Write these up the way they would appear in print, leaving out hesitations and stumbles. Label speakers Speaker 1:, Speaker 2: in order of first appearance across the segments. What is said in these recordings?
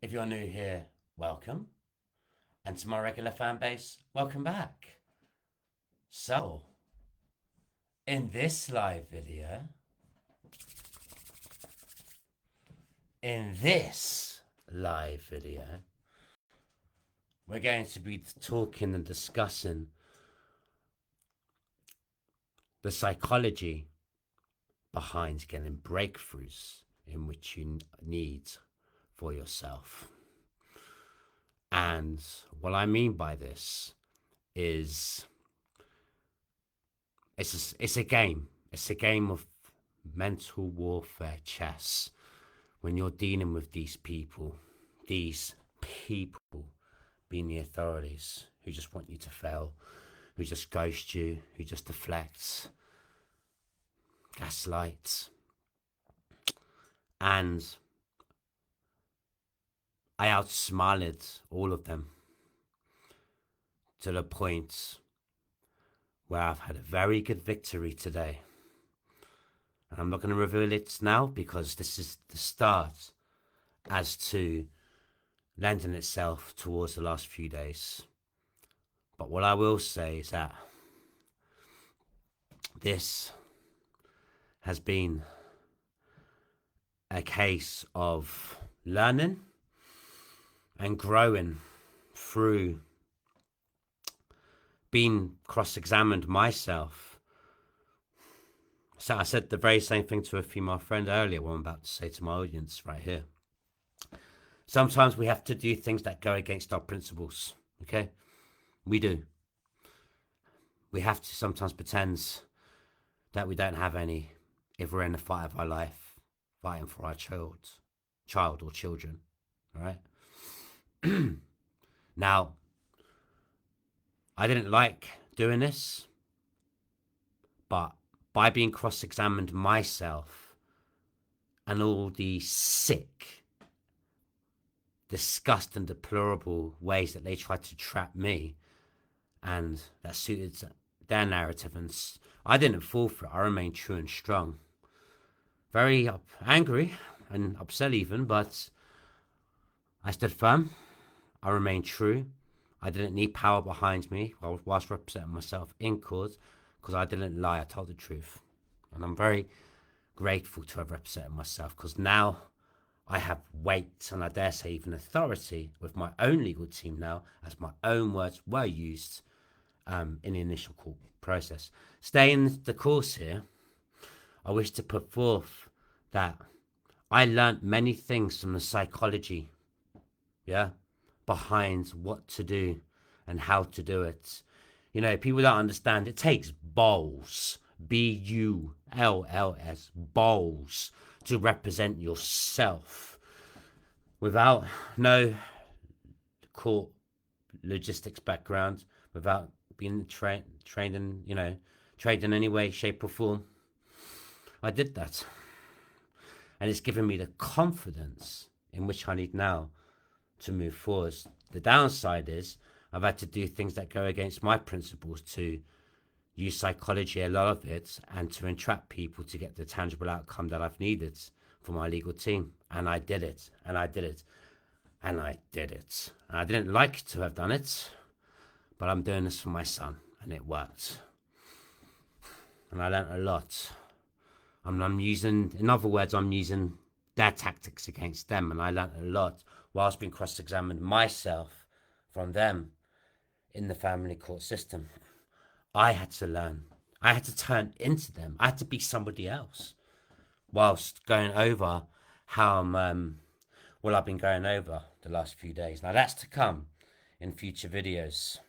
Speaker 1: If you're new here, welcome. And to my regular fan base, welcome back. So, in this live video, we're going to be talking and discussing the psychology behind getting breakthroughs in which you need for yourself. And what I mean by this is it's a game. It's a game of mental warfare chess when you're dealing with these people being the authorities who just want you to fail, who just ghost you, who just deflects, gaslights. And I outsmarted all of them to the point where I've had a very good victory today. And I'm not going to reveal it now because this is the start as to lending itself towards the last few days. But what I will say is that this has been a case of learning and growing through being cross-examined myself. So I said the very same thing to a female friend earlier, what I'm about to say to my audience right here. Sometimes we have to do things that go against our principles, okay? We do. We have to sometimes pretend that we don't have any if we're in the fight of our life, fighting for our child or children, all right? Now, I didn't like doing this, but by being cross-examined myself and all the sick, disgusting, and deplorable ways that they tried to trap me and that suited their narrative, and I didn't fall for it. I remained true and strong. Very angry and upset even, but I stood firm. I remained true. I didn't need power behind me whilst representing myself in court because I didn't lie. I told the truth. And I'm very grateful to have represented myself because now I have weight and I dare say even authority with my own legal team now, as my own words were used in the initial court process. Staying the course here, I wish to put forth that I learnt many things from the psychology, behind what to do and how to do it. You know, people don't understand. It takes balls, BULLS, balls, to represent yourself without no court logistics background, without being trained in, trained in any way, shape or form. I did that. And it's given me the confidence in which I need now to move forward. The downside is I've had to do things that go against my principles, to use psychology, a lot of it, and to entrap people to get the tangible outcome that I've needed for my legal team. And I did it, and I did it, and I did it. And I didn't like to have done it, but I'm doing this for my son, and it worked. And I learned a lot. I'm using, in other words, I'm using their tactics against them, and I learned a lot whilst being cross-examined myself from them in the family court system. I had to learn. I had to turn into them. I had to be somebody else whilst going over how I've been going over the last few days. Now that's to come in future videos.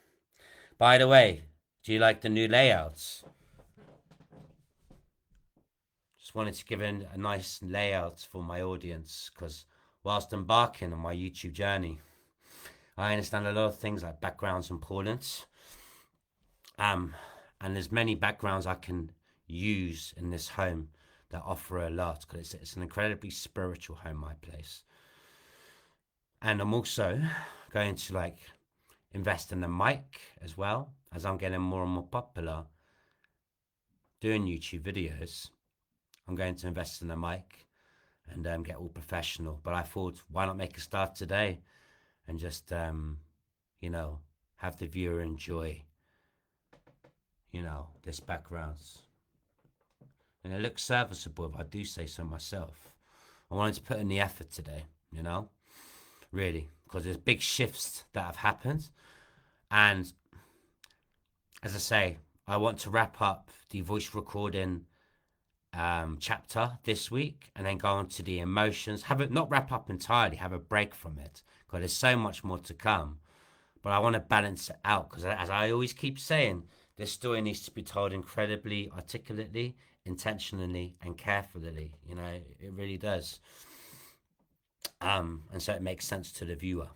Speaker 1: By the way, do you like the new layouts? Just wanted to give in a nice layout for my audience, because whilst embarking on my YouTube journey, I understand a lot of things like background's important. And there's many backgrounds I can use in this home that offer a lot, because it's an incredibly spiritual home, my place. And I'm also going to invest in the mic as well, as I'm getting more and more popular doing YouTube videos. I'm going to invest in a mic, and get all professional. But I thought, why not make a start today and just, have the viewer enjoy, this background. And it looks serviceable if I do say so myself. I wanted to put in the effort today, really, because there's big shifts that have happened. And as I say, I want to wrap up the voice recording chapter this week and then go on to the emotions. Have it not wrap up entirely, have a break from it, because there's so much more to come. But I want to balance it out because, as I always keep saying, this story needs to be told incredibly articulately, intentionally, and carefully. It really does. And so it makes sense to the viewer.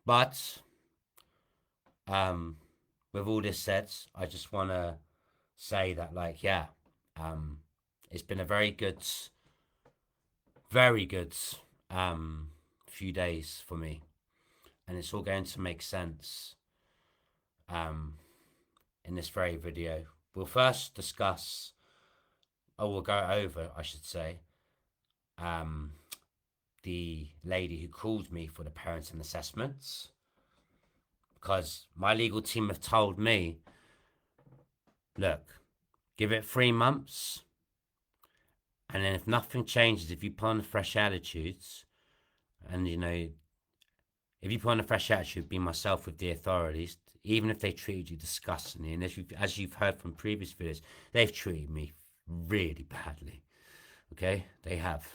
Speaker 1: But with all this said, I just want to say that, it's been a very good few days for me, and it's all going to make sense in this very video. We'll first discuss, or we'll go over, I should say, the lady who called me for the parenting assessments, because my legal team have told me, look, give it 3 months, and then if nothing changes, if you put on the fresh attitudes, and if you put on a fresh attitude, be myself with the authorities, even if they treated you disgustingly, and as you've heard from previous videos, they've treated me really badly. Okay, they have.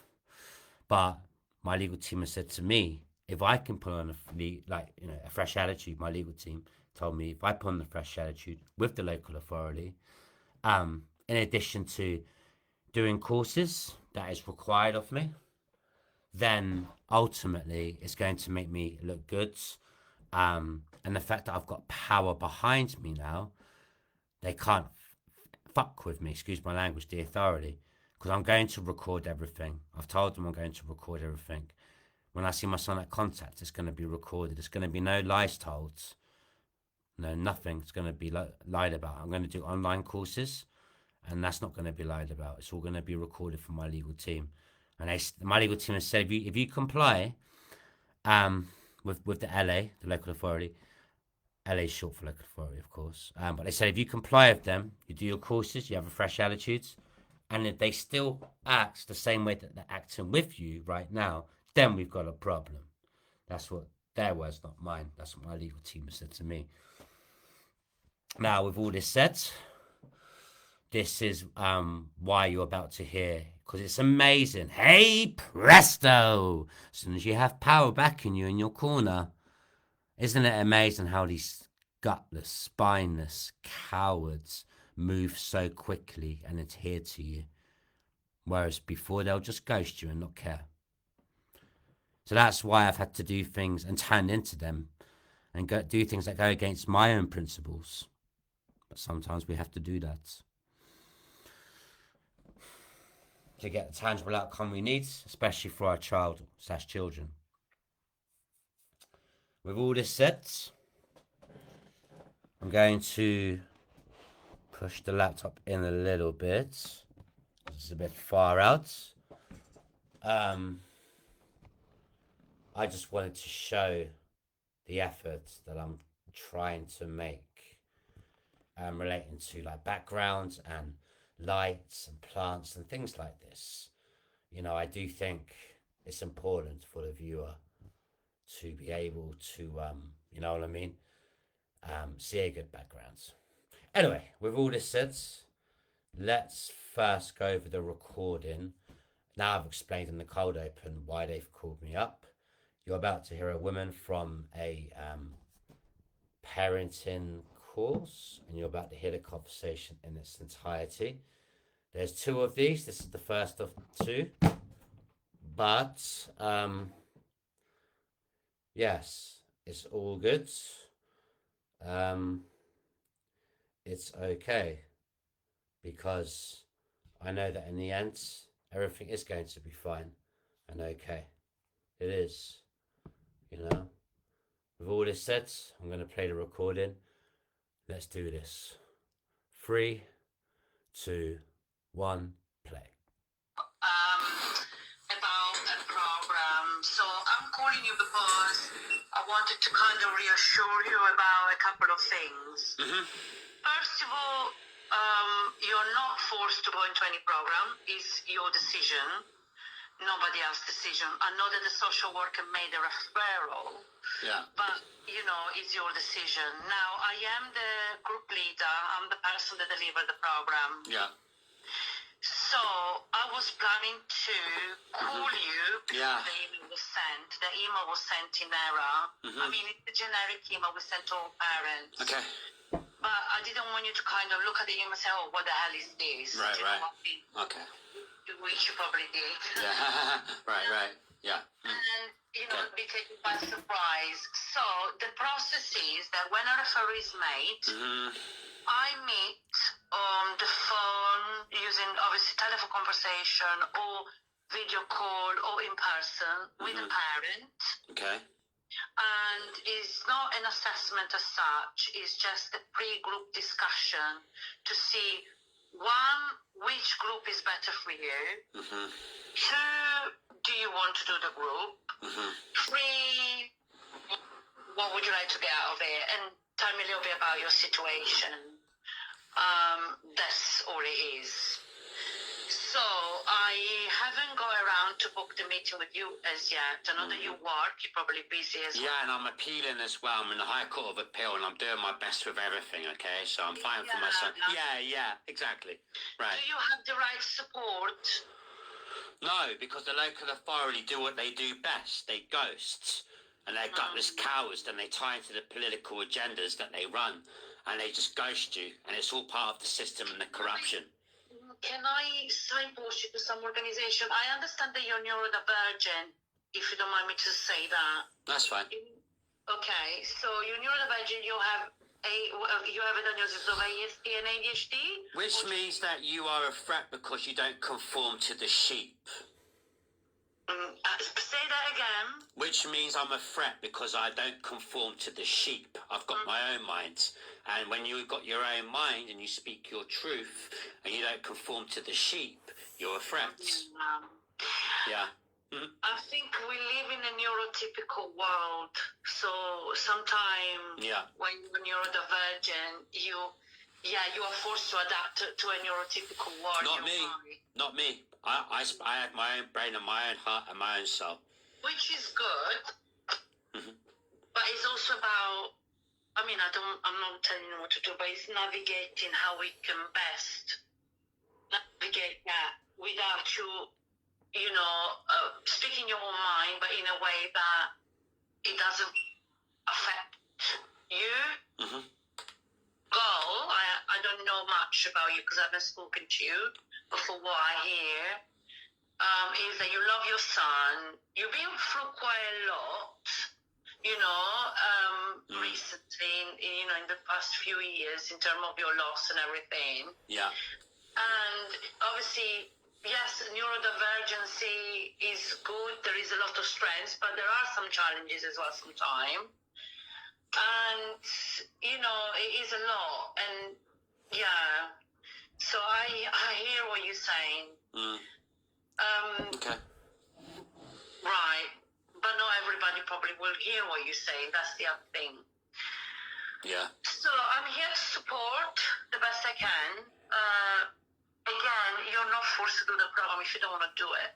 Speaker 1: But my legal team has said to me, if I can put on a fresh attitude, my legal team told me if I put on a fresh attitude with the local authority, in addition to doing courses that is required of me, then ultimately it's going to make me look good. And the fact that I've got power behind me now, they can't fuck with me, excuse my language, the authority, because I'm going to record everything. I've told them I'm going to record everything. When I see my son at contact, it's going to be recorded. There's going to be no lies told. No, nothing's going to be lied about. I'm going to do online courses, and that's not going to be lied about. It's all going to be recorded for my legal team. And my legal team has said, if you comply with the LA, the local authority, LA is short for local authority, of course. But they said if you comply with them, you do your courses, you have a fresh attitude, and if they still act the same way that they're acting with you right now, then we've got a problem. That's what their words, not mine. That's what my legal team has said to me. Now, with all this said, this is why you're about to hear, because it's amazing. Hey, presto! As soon as you have power backing you in your corner, isn't it amazing how these gutless, spineless cowards move so quickly and adhere to you, whereas before they'll just ghost you and not care. So that's why I've had to do things and turn into them and do things that go against my own principles. But sometimes we have to do that to get the tangible outcome we need, especially for our child/children. With all this said, I'm going to push the laptop in a little bit. It's a bit far out. I just wanted to show the effort that I'm trying to make relating to backgrounds and lights and plants and things like this. I do think it's important for the viewer to be able to, see a good background. Anyway, with all this said, let's first go over the recording. Now I've explained in the cold open why they've called me up. You're about to hear a woman from a parenting course, and you're about to hear the conversation in its entirety. There's 2 of these. This is the first of 2. But, yes, it's all good. It's okay, because I know that in the end, everything is going to be fine and okay. It is, With all this said, I'm going to play the recording. Let's do this. 3, 2, 1, play.
Speaker 2: calling you because I wanted to kind of reassure you about a couple of things. First of all, you're not forced to go into any program. It's your decision. Nobody else's decision. I know that the social worker made a referral, but, you know, it's your decision. Now, I am the group leader. I'm the person that delivered the program. So I was planning to call you before the email was sent. The email was sent in error. I mean, it's a generic email we sent to all parents.
Speaker 1: Okay.
Speaker 2: But I didn't want you to kind of look at the email and say, oh, what the hell is this?
Speaker 1: Right,
Speaker 2: Do you know
Speaker 1: right.
Speaker 2: what I mean?
Speaker 1: Okay.
Speaker 2: Which you probably did.
Speaker 1: Yeah. right. Yeah.
Speaker 2: And, you know, be taken by surprise. So the process is that when a referral is made, I meet on the phone using obviously telephone conversation or video call or in person with a parent.
Speaker 1: Okay.
Speaker 2: And it's not an assessment as such, it's just a pre-group discussion to see, one, which group is better for you, two, do you want to do the group, three, what would you like to get out of it, and tell me a little bit about your situation. That's all it is. So I haven't got around to book the meeting with you as yet. I know that you work, you're probably busy as well.
Speaker 1: Yeah, and I'm appealing as well. I'm in the High Court of Appeal and I'm doing my best with everything, okay? So I'm fighting for my son. Yeah, exactly. Right.
Speaker 2: Do you have the right support?
Speaker 1: No, because the local authority do what they do best. They ghosts. And they're gutless cowards, and they tie into the political agendas that they run. And they just ghost you. And it's all part of the system and the corruption.
Speaker 2: Can I signpost you to some organization? I understand that you're neurodivergent, if you don't mind me to say that.
Speaker 1: That's fine.
Speaker 2: Okay, so you're neurodivergent, you have a diagnosis of ASD and ADHD?
Speaker 1: Which means that you are a threat because you don't conform to the sheep.
Speaker 2: Say that again.
Speaker 1: Which means I'm a threat because I don't conform to the sheep. I've got my own mind. And when you've got your own mind and you speak your truth and you don't conform to the sheep, you're a threat. Yeah.
Speaker 2: I think we live in a neurotypical world. So sometimes when you're neurodivergent, you are forced to adapt to a neurotypical world.
Speaker 1: Not me. I have my own brain and my own heart and my own soul.
Speaker 2: Which is good. But it's also about, I mean, I'm not telling you what to do, but it's navigating how we can best navigate that without you know, speaking your own mind, but in a way that it doesn't affect you. Goal, I don't know much about you because I haven't spoken to you, but for what I hear, is that you love your son. You've been through quite a lot, you know, recently, in the past few years in terms of your loss and everything.
Speaker 1: Yeah.
Speaker 2: And obviously, yes, neurodivergency is good. There is a lot of strengths, but there are some challenges as well sometimes. And, you know, it is a lot. And, yeah. So I hear what you're saying.
Speaker 1: Okay.
Speaker 2: Right. But not everybody probably will hear what you're saying. That's the other thing.
Speaker 1: Yeah.
Speaker 2: So I'm here to support the best I can. Again, you're not forced to do the program if you don't want to do it.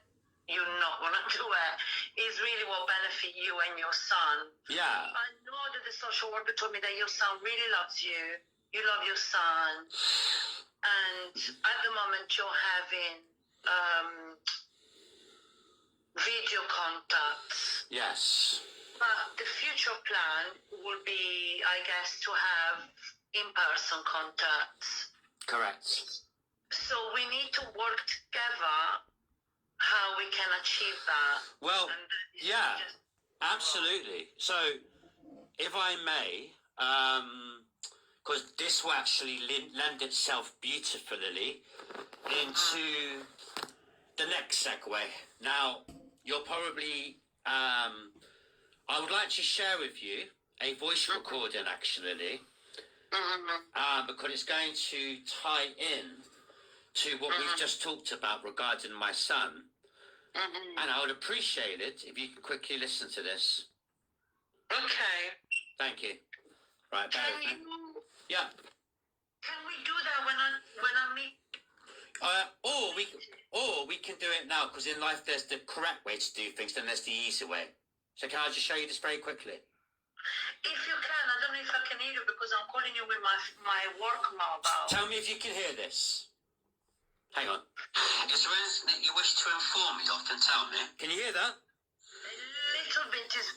Speaker 2: You're not going to do it. It's really what benefit you and your son.
Speaker 1: Yeah.
Speaker 2: I know that the social worker told me that your son really loves you. You love your son. And at the moment you're having video contacts.
Speaker 1: Yes.
Speaker 2: But the future plan will be, I guess, to have in-person contacts.
Speaker 1: Correct.
Speaker 2: So we need to work together how we can achieve that.
Speaker 1: Well, yeah, absolutely. So, if I may, because this will actually lend itself beautifully into the next segue. Now, you're probably, I would like to share with you a voice recording, actually, because it's going to tie in to what we've just talked about regarding my son And I would appreciate it if you could quickly listen to this.
Speaker 2: Okay.
Speaker 1: Thank you. Right, bear with me. Yeah.
Speaker 2: Can we do that when I meet?
Speaker 1: Or we can do it now, because in life there's the correct way to do things, then there's the easy way. So can I just show you this very quickly?
Speaker 2: If you can, I don't know if I can hear you because I'm calling you with my work mobile.
Speaker 1: Tell me if you can hear this. Hang on. Is there anything that you wish to inform me of, then tell me. Can you hear that?
Speaker 2: A little bit is...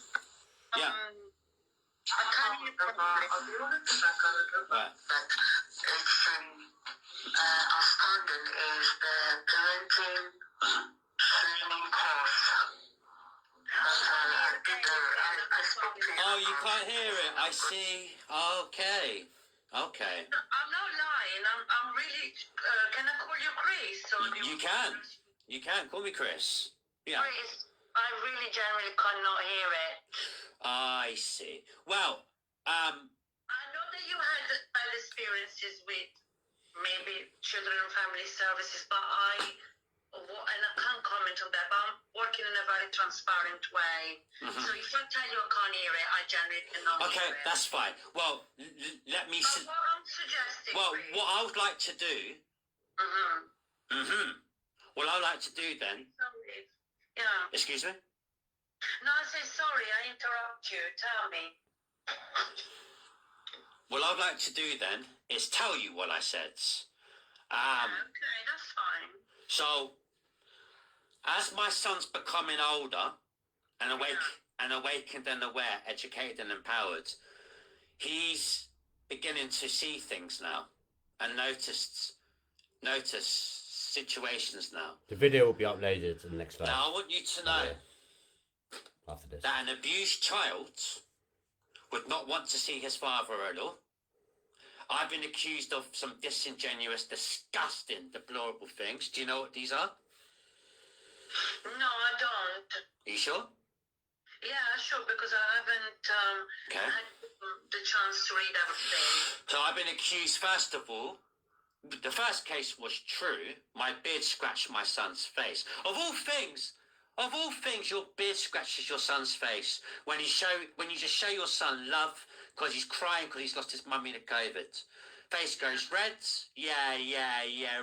Speaker 1: Yeah.
Speaker 2: I can't hear properly.
Speaker 1: Right.
Speaker 2: Outstanding is the parenting training course.
Speaker 1: Oh, you can't hear it. I see. Okay. Okay.
Speaker 2: I'm not lying. I'm really... can I call you Chris? Or
Speaker 1: You can. You can. Call me Chris. Yeah.
Speaker 2: Chris, I really generally cannot hear it.
Speaker 1: I see. Well,
Speaker 2: I know that you had bad experiences with maybe children and family services, but and I can't comment on that, but I'm working in a very transparent way. So if I tell you I can't hear it, I generally cannot hear it.
Speaker 1: okay, that's fine. Well, let me...
Speaker 2: But what I'm suggesting...
Speaker 1: Well,
Speaker 2: Chris,
Speaker 1: what I would like to do... What I would like to do then...
Speaker 2: Sorry. Yeah.
Speaker 1: Excuse me?
Speaker 2: No, I say sorry, I interrupt you. Tell me.
Speaker 1: What I would like to do then is tell you what I said.
Speaker 2: Okay, that's fine.
Speaker 1: So, as my son's becoming older and awakened and aware, educated and empowered, he's beginning to see things now and notice situations now.
Speaker 3: The video will be uploaded in the next slide.
Speaker 1: Now, I want you to know
Speaker 3: after this
Speaker 1: that an abused child would not want to see his father at all. I've been accused of some disingenuous, disgusting, deplorable things. Do you know what these are?
Speaker 2: No, I don't.
Speaker 1: Are you sure?
Speaker 2: Yeah, sure, because I haven't had the chance to read everything.
Speaker 1: So I've been accused, first of all, the first case was true. My beard scratched my son's face. Of all things, your beard scratches your son's face when you just show your son love because he's crying because he's lost his mummy to COVID. Face goes red. Yeah,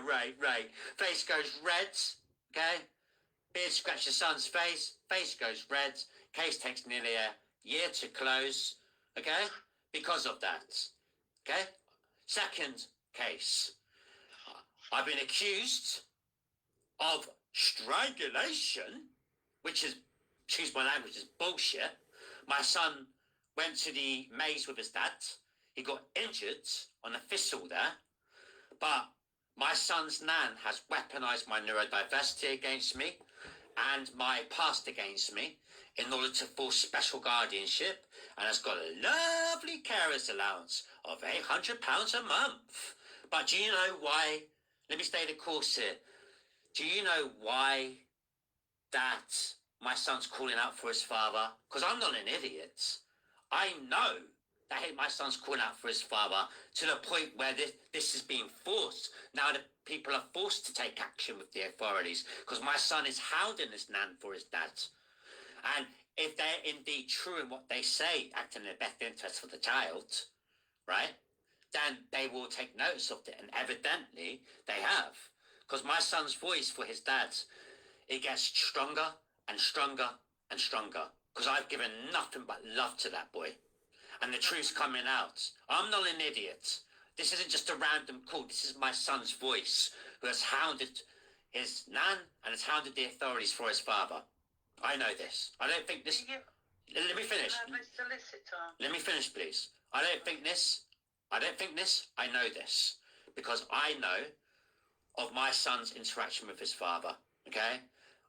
Speaker 1: right. Face goes red. Okay. Beard scratches son's face. Face goes red. Case takes nearly a year to close. Okay, because of that. Okay. Second case. I've been accused of strangulation, which is, excuse my language, is bullshit. My son went to the maze with his dad. He got injured on a thistle there. But my son's nan has weaponized my neurodiversity against me and my past against me in order to force special guardianship, and has got a lovely carer's allowance of £800 a month. But do you know why? Let me stay the course here. Do you know why that my son's calling out for his father? Because I'm not an idiot. I know that my son's calling out for his father to the point where this is being forced. Now the people are forced to take action with the authorities because my son is hounding his nan for his dad. And if they're indeed true in what they say, acting in the best interest for the child, right, then they will take notice of it. And evidently they have. Because my son's voice for his dad, it gets stronger and stronger and stronger. Because I've given nothing but love to that boy. And the truth's coming out. I'm not an idiot. This isn't just a random call. This is my son's voice who has hounded his nan and has hounded the authorities for his father. I know this. I don't think this... Let me finish. Let me finish, please. I don't think this. I know this. Because I know of my son's interaction with his father. Okay?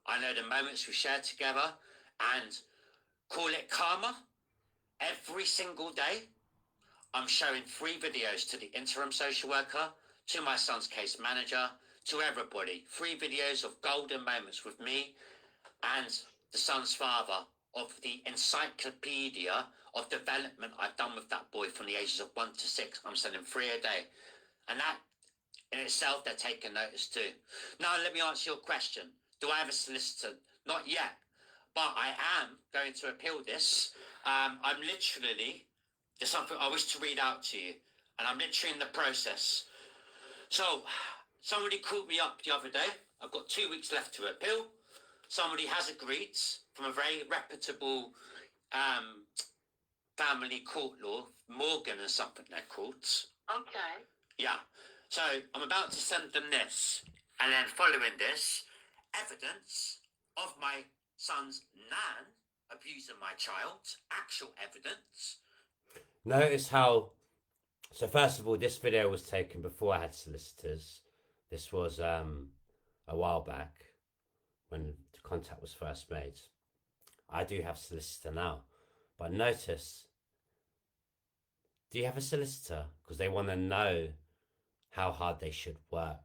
Speaker 1: I know the moments we shared together, and call it karma. Every single day, I'm showing 3 videos to the interim social worker, to my son's case manager, to everybody. 3 videos of golden moments with me and the son's father, of the encyclopedia of development I've done with that boy from the ages of 1 to 6. I'm sending 3 a day. And that in itself, they're taking notice too. Now, let me answer your question. Do I have a solicitor?
Speaker 4: not yet. But I am going to appeal this. I'm literally, there's something I wish to read out to you, and I'm literally in the process. So, somebody called me up the other day. I've got 2 weeks left to appeal. Somebody has agreed from a very reputable family court law, Morgan and something they're called.
Speaker 2: Okay.
Speaker 4: Yeah. So I'm about to send them this, and then following this, evidence of my son's nan abusing my child, actual evidence.
Speaker 1: Notice how. So first of all, this video was taken before I had solicitors. This was a while back when the contact was first made. I do have solicitor now, but notice. Do you have a solicitor? Because they want to know how hard they should work.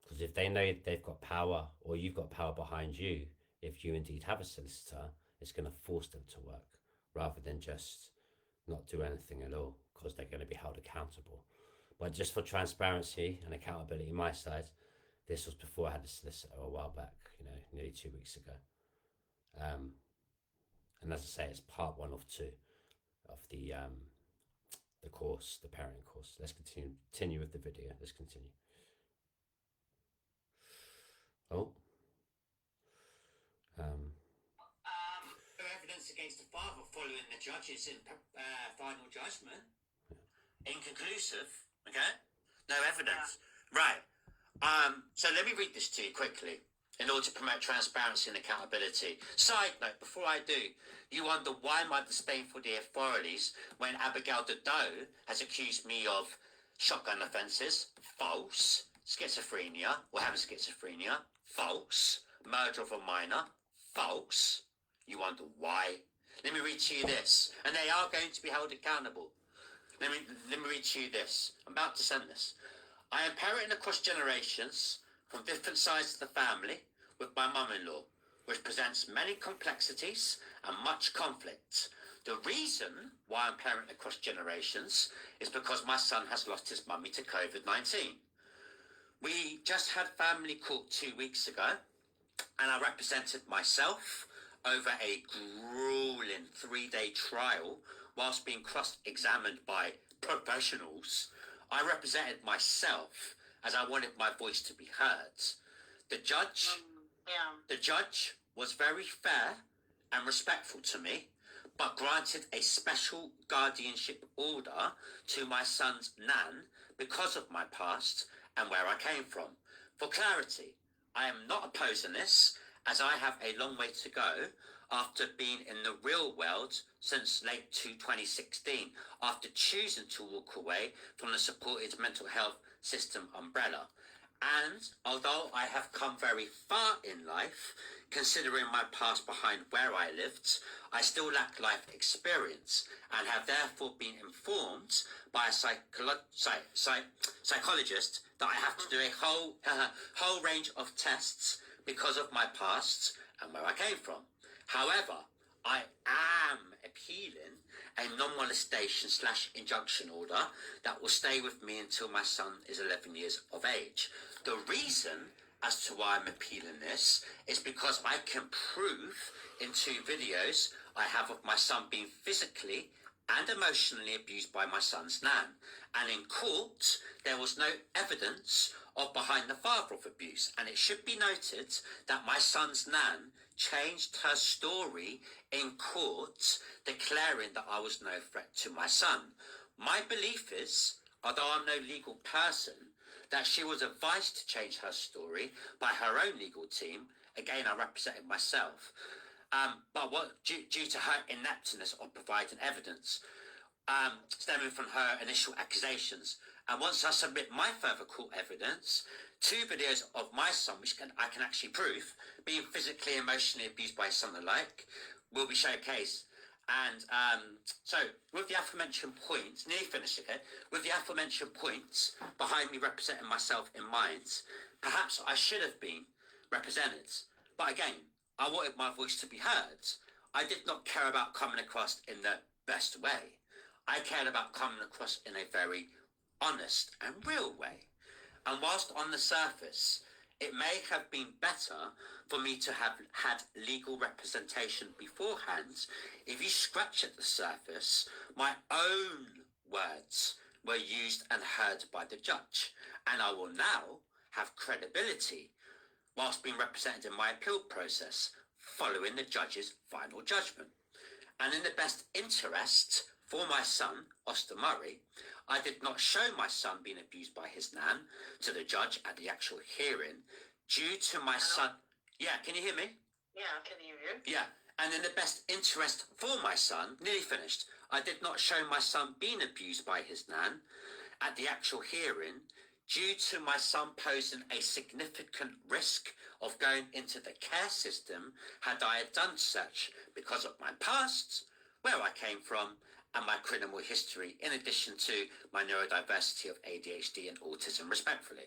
Speaker 1: Because if they know they've got power, or you've got power behind you, if you indeed have a solicitor, it's going to force them to work rather than just not do anything at all, because they're going to be held accountable. But just for transparency and accountability on my side, this was before I had a solicitor a while back, nearly 2 weeks ago. And as I say, it's part 1 of 2 of the course, the parenting course. Let's continue with the video. Let's continue. Oh.
Speaker 4: Evidence against the father following the judge's final judgment. Inconclusive. Okay? No evidence. Yeah. Right. So let me read this to you quickly in order to promote transparency and accountability. Side note, before I do, you wonder why my disdain for the authorities when Abigail Doe has accused me of shotgun offences. False. Schizophrenia, or having schizophrenia. False. Murder of a minor. False. You wonder why. Let me read to you this. And they are going to be held accountable. Let me read to you this. I'm about to send this. I am parenting across generations from different sides of the family with my mum-in-law, which presents many complexities and much conflict. The reason why I'm parenting across generations is because my son has lost his mummy to COVID-19. We just had family court 2 weeks ago, and I represented myself over a grueling 3-day trial whilst being cross-examined by professionals. I represented myself as I wanted my voice to be heard. The judge was very fair and respectful to me, but granted a special guardianship order to my son's nan because of my past and where I came from. For clarity, I am not opposing this, as I have a long way to go after being in the real world since late 2016, after choosing to walk away from the supported mental health system umbrella. And although I have come very far in life, considering my past behind where I lived, I still lack life experience and have therefore been informed by a psychologist that I have to do a whole range of tests because of my past and where I came from. However, I am appealing a non-molestation/injunction order that will stay with me until my son is 11 years of age. The reason as to why I'm appealing this is because I can prove in 2 videos I have of my son being physically and emotionally abused by my son's nan. And in court, there was no evidence of behind the father of abuse. And it should be noted that my son's nan changed her story in court, declaring that I was no threat to my son. My belief is, although I'm no legal person, that she was advised to change her story by her own legal team. Again, I represented myself. But due to her ineptness of providing evidence, stemming from her initial accusations. And once I submit my further court evidence, 2 videos of my son, which I can actually prove, being physically, emotionally abused by his son alike, will be showcased. And so, with the aforementioned points, nearly finished, okay? With the aforementioned points behind me representing myself in mind, perhaps I should have been represented. But again, I wanted my voice to be heard. I did not care about coming across in the best way. I cared about coming across in a very honest and real way. And whilst on the surface, it may have been better for me to have had legal representation beforehand. If you scratch at the surface, my own words were used and heard by the judge, and I will now have credibility whilst being represented in my appeal process following the judge's final judgment. And in the best interest for my son, Oster Murray, I did not show my son being abused by his nan to the judge at the actual hearing due to my son... Yeah, can you hear me?
Speaker 2: Yeah, I can hear you.
Speaker 4: Yeah, and in the best interest for my son, nearly finished, I did not show my son being abused by his nan at the actual hearing due to my son posing a significant risk of going into the care system had I had done such because of my past, where I came from, and my criminal history, in addition to my neurodiversity of ADHD and autism, respectfully.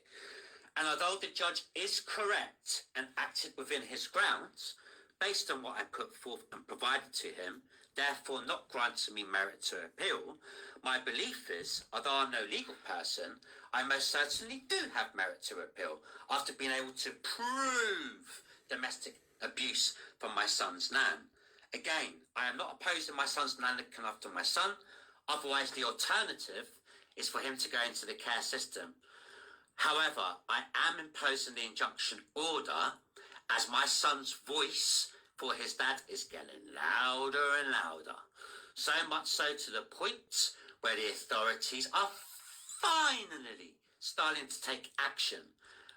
Speaker 4: And although the judge is correct and acted within his grounds, based on what I put forth and provided to him, therefore not granting me merit to appeal, my belief is, although I'm no legal person, I most certainly do have merit to appeal after being able to prove domestic abuse from my son's nan. Again, I am not opposing my son's nan looking after my son. Otherwise, the alternative is for him to go into the care system. However, I am imposing the injunction order as my son's voice for his dad is getting louder and louder. So much so to the point where the authorities are finally starting to take action.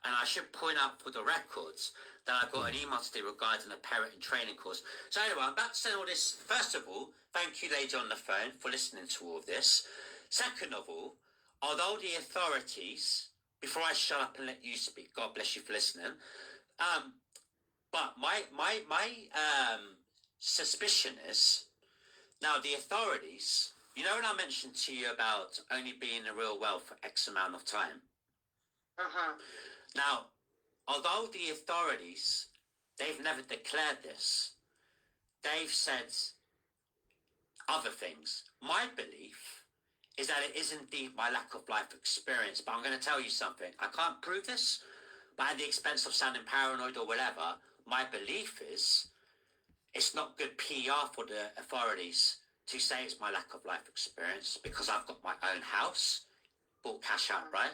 Speaker 4: And I should point out for the records that I got an email today regarding a parent and training course. So anyway, I'm about to say all this. First of all, thank you, lady on the phone, for listening to all of this. Second of all, although the authorities, before I shut up and let you speak, God bless you for listening, but my suspicion is, now the authorities, you know when I mentioned to you about only being in real well for X amount of time? Now, although the authorities, they've never declared this, they've said other things. My belief is that it is indeed my lack of life experience, but I'm going to tell you something. I can't prove this, but at the expense of sounding paranoid or whatever, my belief is it's not good PR for the authorities to say it's my lack of life experience because I've got my own house, bought cash outright,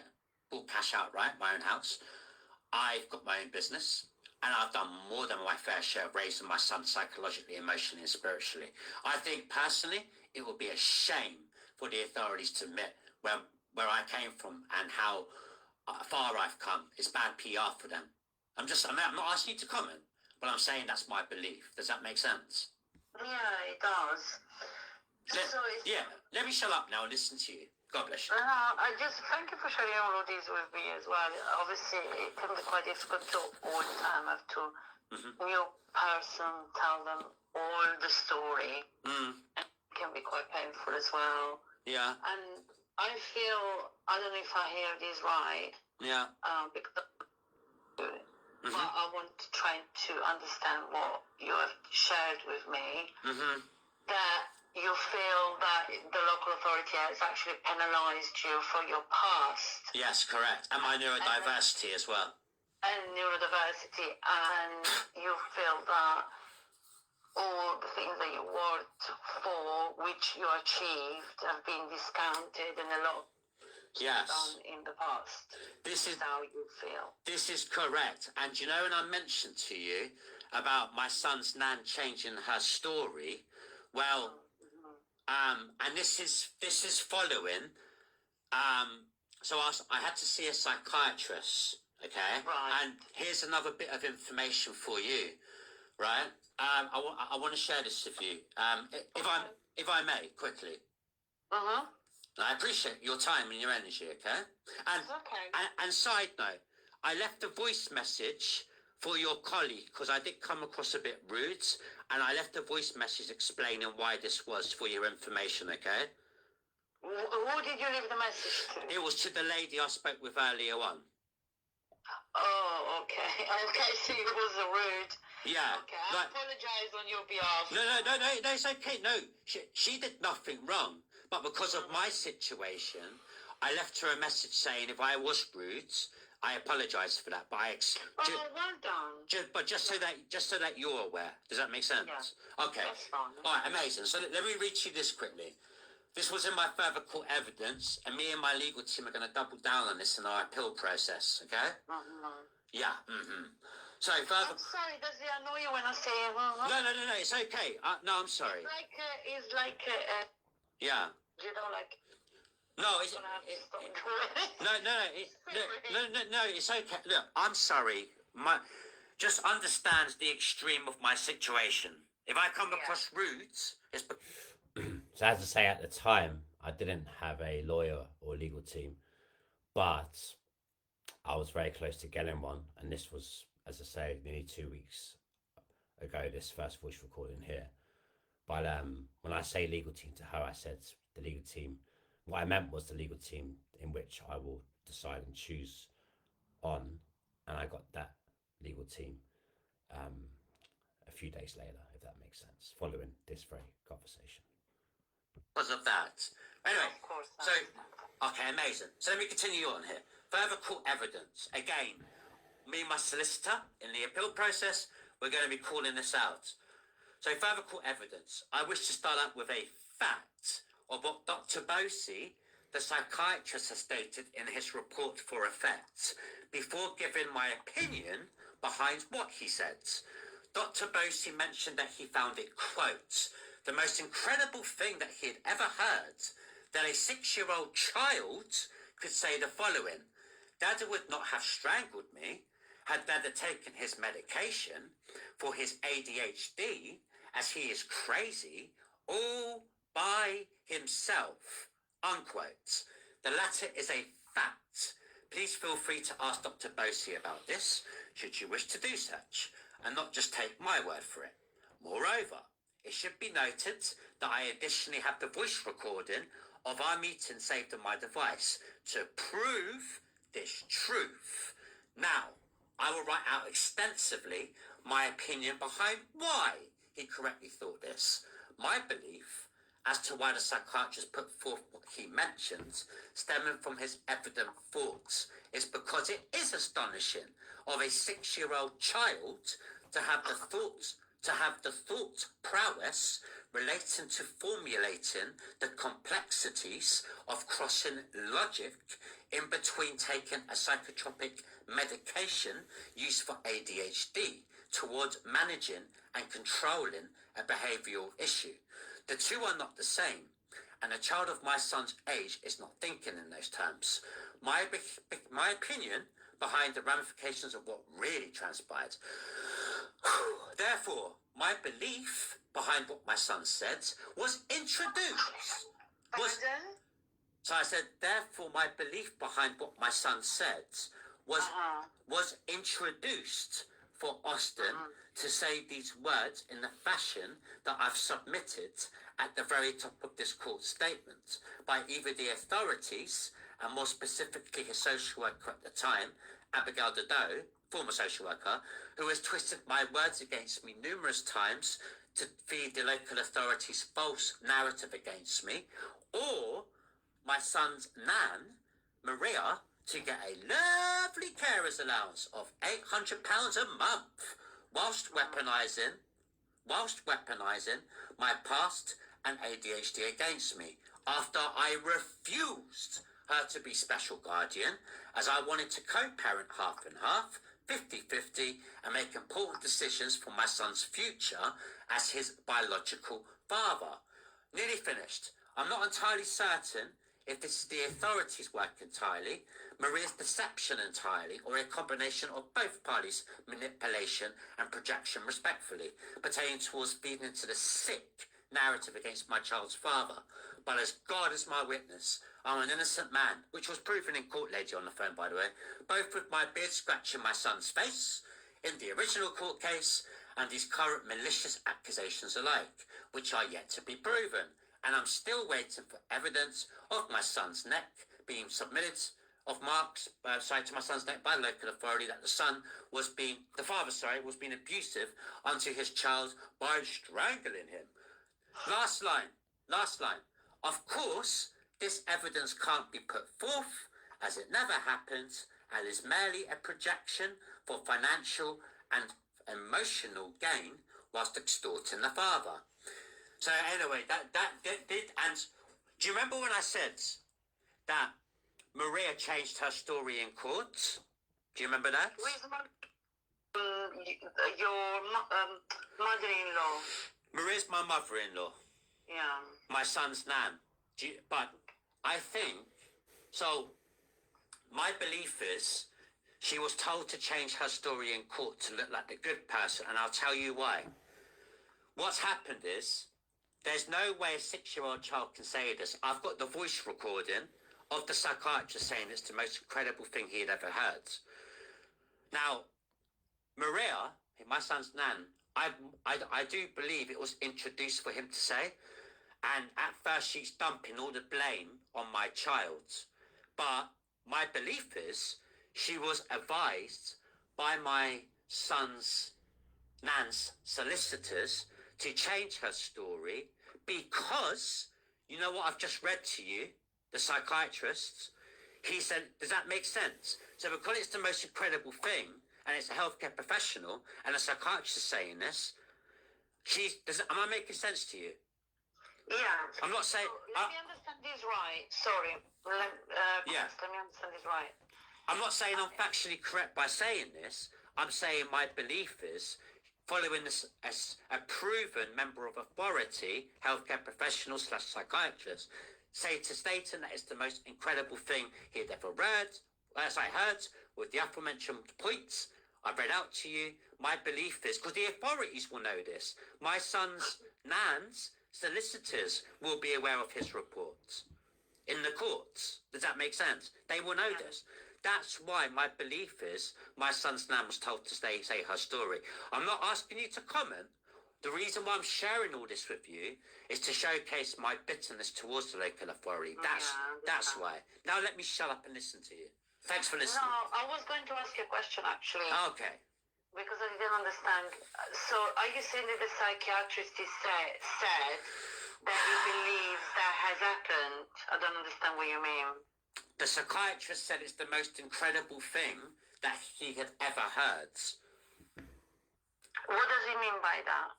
Speaker 4: my own house. I've got my own business, and I've done more than my fair share of raising my son psychologically, emotionally, and spiritually. I think personally, it would be a shame for the authorities to admit where I came from and how far I've come. It's bad PR for them. I'm not asking you to comment, but I'm saying that's my belief. Does that make sense?
Speaker 2: Yeah, it does.
Speaker 4: Let me shut up now and listen to you. God bless you.
Speaker 2: I just thank you for sharing all of these with me as well. Obviously, it can be quite difficult to all the time have to new person tell them all the story. And it can be quite painful as well.
Speaker 4: Yeah.
Speaker 2: And I feel, I don't know if I hear this right.
Speaker 4: Yeah.
Speaker 2: Because but I want to try to understand what you have shared with me. That you feel that the local authority has actually penalised you for your past.
Speaker 4: Yes, correct. And my neurodiversity as well.
Speaker 2: And neurodiversity, and you feel that all the things that you worked for, which you achieved, have been discounted and a lot done in the past. This is how you feel.
Speaker 4: This is correct. And you know, when I mentioned to you about my son's nan changing her story, well, and this is following. So I had to see a psychiatrist. Okay.
Speaker 2: Right.
Speaker 4: And here's another bit of information for you. Right. I want to share this with you. If I may, quickly. I appreciate your time and your energy. Okay. And side note, I left a voice message for your colleague because I did come across a bit rude, and I left a voice message explaining why this was for your information, okay?
Speaker 2: Who did you leave the message to?
Speaker 4: It was to the lady I spoke with earlier on.
Speaker 2: Oh, okay. Okay, so it was rude.
Speaker 4: Yeah.
Speaker 2: Okay, I apologise on your behalf.
Speaker 4: No, it's okay. No, she did nothing wrong. But because of my situation, I left her a message saying if I was rude, I apologise for that, but
Speaker 2: well done.
Speaker 4: just so that you're aware. Does that make sense?
Speaker 2: Yeah.
Speaker 4: Okay.
Speaker 2: That's fine.
Speaker 4: All right, amazing. So let me read you this quickly. This was in my further court evidence, and me and my legal team are going to double down on this in our appeal process. Okay? Yeah. So further.
Speaker 2: I'm sorry. Does it annoy you when I say?
Speaker 4: No. It's okay. No, I'm sorry.
Speaker 2: It's like.
Speaker 4: Yeah.
Speaker 2: You know, like.
Speaker 4: No, it's no. It's okay. Look, I'm sorry. Just understand the extreme of my situation. If I come across rude, it's.
Speaker 1: So as I say, at the time, I didn't have a lawyer or legal team, but I was very close to getting one, and this was, as I say, nearly 2 weeks ago. This first voice recording here. But when I say legal team to her, I said the legal team. What I meant was the legal team in which I will decide and choose on, and I got that legal team a few days later, if that makes sense, following this very conversation.
Speaker 4: Because of that. Anyway,
Speaker 2: of course,
Speaker 4: so, okay, amazing. So let me continue on here. Further court evidence. Again, me and my solicitor in the appeal process, we're going to be calling this out. So further court evidence. I wish to start out with a fact of what Dr. Bosey, the psychiatrist, has stated in his report for effect, before giving my opinion behind what he said. Dr. Bosey mentioned that he found it, quote, the most incredible thing that he had ever heard, that a 6-year-old child could say the following: Dada would not have strangled me had Dada taken his medication for his ADHD, as he is crazy, all by himself, unquote. The latter is a fact. Please feel free to ask Dr. Bosey about this, should you wish to do such, and not just take my word for it. Moreover, it should be noted that I additionally have the voice recording of our meeting saved on my device to prove this truth. Now, I will write out extensively my opinion behind why he correctly thought this. My belief as to why the psychiatrist put forth what he mentions, stemming from his evident thoughts, is because it is astonishing of a 6-year-old child to have the thought prowess relating to formulating the complexities of crossing logic in between taking a psychotropic medication used for ADHD towards managing and controlling a behavioural issue. The two are not the same, and a child of my son's age is not thinking in those terms. My opinion behind the ramifications of what really transpired. Therefore, my belief behind what my son said was introduced. So I said, therefore, my belief behind what my son said was introduced for Austin to say these words in the fashion that I've submitted at the very top of this court statement by either the authorities, and more specifically his social worker at the time, Abigail Dodo, former social worker, who has twisted my words against me numerous times to feed the local authorities false narrative against me, or my son's nan, Maria, to get a lovely carer's allowance of £800 a month, whilst weaponising my past and ADHD against me, after I refused her to be special guardian, as I wanted to co-parent half and half, 50-50, and make important decisions for my son's future as his biological father. Nearly finished. I'm not entirely certain if this is the authorities' work entirely, Maria's deception entirely, or a combination of both parties' manipulation and projection respectfully, pertaining towards feeding into the sick narrative against my child's father. But as God is my witness, I'm an innocent man, which was proven in court, lady on the phone, by the way, both with my beard scratching my son's face in the original court case and these current malicious accusations alike, which are yet to be proven. And I'm still waiting for evidence of my son's neck being submitted, of marks, to my son's neck by the local authority that the father was being abusive unto his child by strangling him. Last line. Of course, this evidence can't be put forth, as it never happened, and is merely a projection for financial and emotional gain whilst extorting the father. So anyway, that did, and do you remember when I said that Maria changed her story in court? Do you remember that?
Speaker 2: Your mother-in-law.
Speaker 4: Maria's my mother-in-law.
Speaker 2: Yeah.
Speaker 4: My son's nan. But I think, so my belief is she was told to change her story in court to look like the good person, and I'll tell you why. What's happened is, there's no way a 6-year-old child can say this. I've got the voice recording of the psychiatrist saying it's the most incredible thing he had ever heard. Now, Maria, my son's nan, I do believe it was introduced for him to say, and at first she's dumping all the blame on my child. But my belief is she was advised by my son's nan's solicitors to change her story because, you know what I've just read to you, the psychiatrist, he said, does that make sense? So because it's the most incredible thing, and it's a healthcare professional, and a psychiatrist is saying this, am I making sense to you?
Speaker 2: Yeah.
Speaker 4: I'm not saying...
Speaker 2: let me understand this right. Sorry. Let me understand this right.
Speaker 4: I'm not saying I'm factually correct by saying this. I'm saying my belief is, following this as a proven member of authority, healthcare professional / psychiatrist, stating that it's the most incredible thing he had ever read, as I heard, with the aforementioned points I've read out to you. My belief is, because the authorities will know this, my son's nan's solicitors will be aware of his reports in the courts. Does that make sense? They will know this. That's why my belief is my son's nan was told to say her story. I'm not asking you to comment. The reason why I'm sharing all this with you is to showcase my bitterness towards the local authority. That's why. Now let me shut up and listen to you. Thanks for listening.
Speaker 2: No, I was going to ask you a question actually.
Speaker 4: Okay.
Speaker 2: Because I didn't understand. So are you saying that the psychiatrist said that he believes that has happened? I don't understand what you mean.
Speaker 4: The psychiatrist said it's the most incredible thing that he had ever heard.
Speaker 2: What does he mean by that?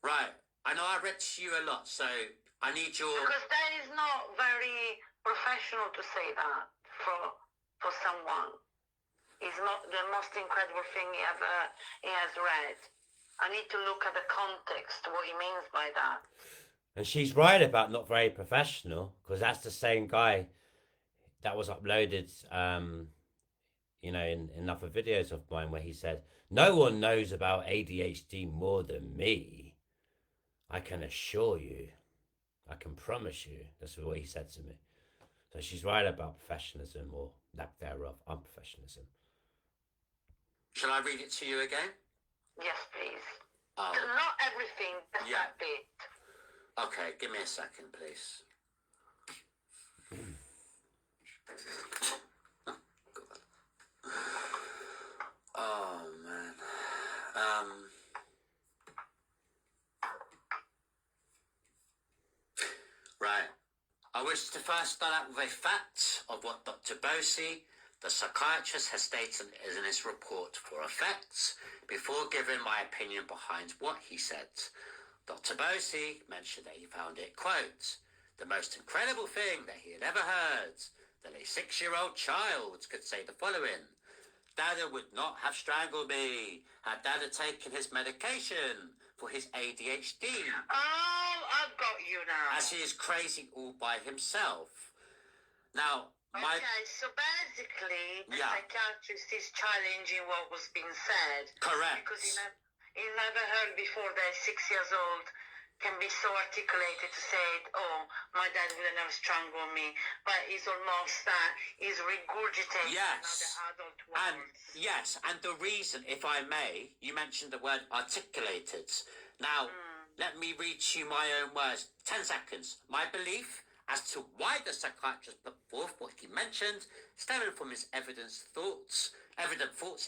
Speaker 4: Right. I know I read to you a lot, so I need your...
Speaker 2: Because that is not very professional to say that for someone. It's not the most incredible thing he has read. I need to look at the context, what he means by that.
Speaker 1: And she's right about not very professional, because that's the same guy that was uploaded, you know, in other videos of mine where he said, no one knows about ADHD more than me. I can assure you. I can promise you. That's what he said to me. So she's right about professionalism, or lack thereof, unprofessionalism.
Speaker 4: Shall I read it to you again?
Speaker 2: Yes, please. Not everything, just that bit.
Speaker 4: Okay, give me a second, please. Oh, man. Right. I wish to first start out with a fact of what Dr. Bosey, the psychiatrist, has stated in his report for effects before giving my opinion behind what he said. Dr. Bosey mentioned that he found it, quote, the most incredible thing that he had ever heard, that a 6-year-old child could say the following: Dada would not have strangled me had Dada taken his medication for his ADHD.
Speaker 2: Oh, I've got you now.
Speaker 4: As he is crazy all by himself. Now,
Speaker 2: okay, so basically, the psychiatrist is challenging what was being said.
Speaker 4: Correct.
Speaker 2: Because he never heard before that 6 years old can be so articulated to say, oh, my dad would have never strangled me. But it's almost that he's regurgitating another adult words.
Speaker 4: And yes, and the reason, if I may, you mentioned the word articulated. Now, let me read you my own words. 10 seconds. My belief as to why the psychiatrist put forth what he mentioned, stemming from his evident thoughts,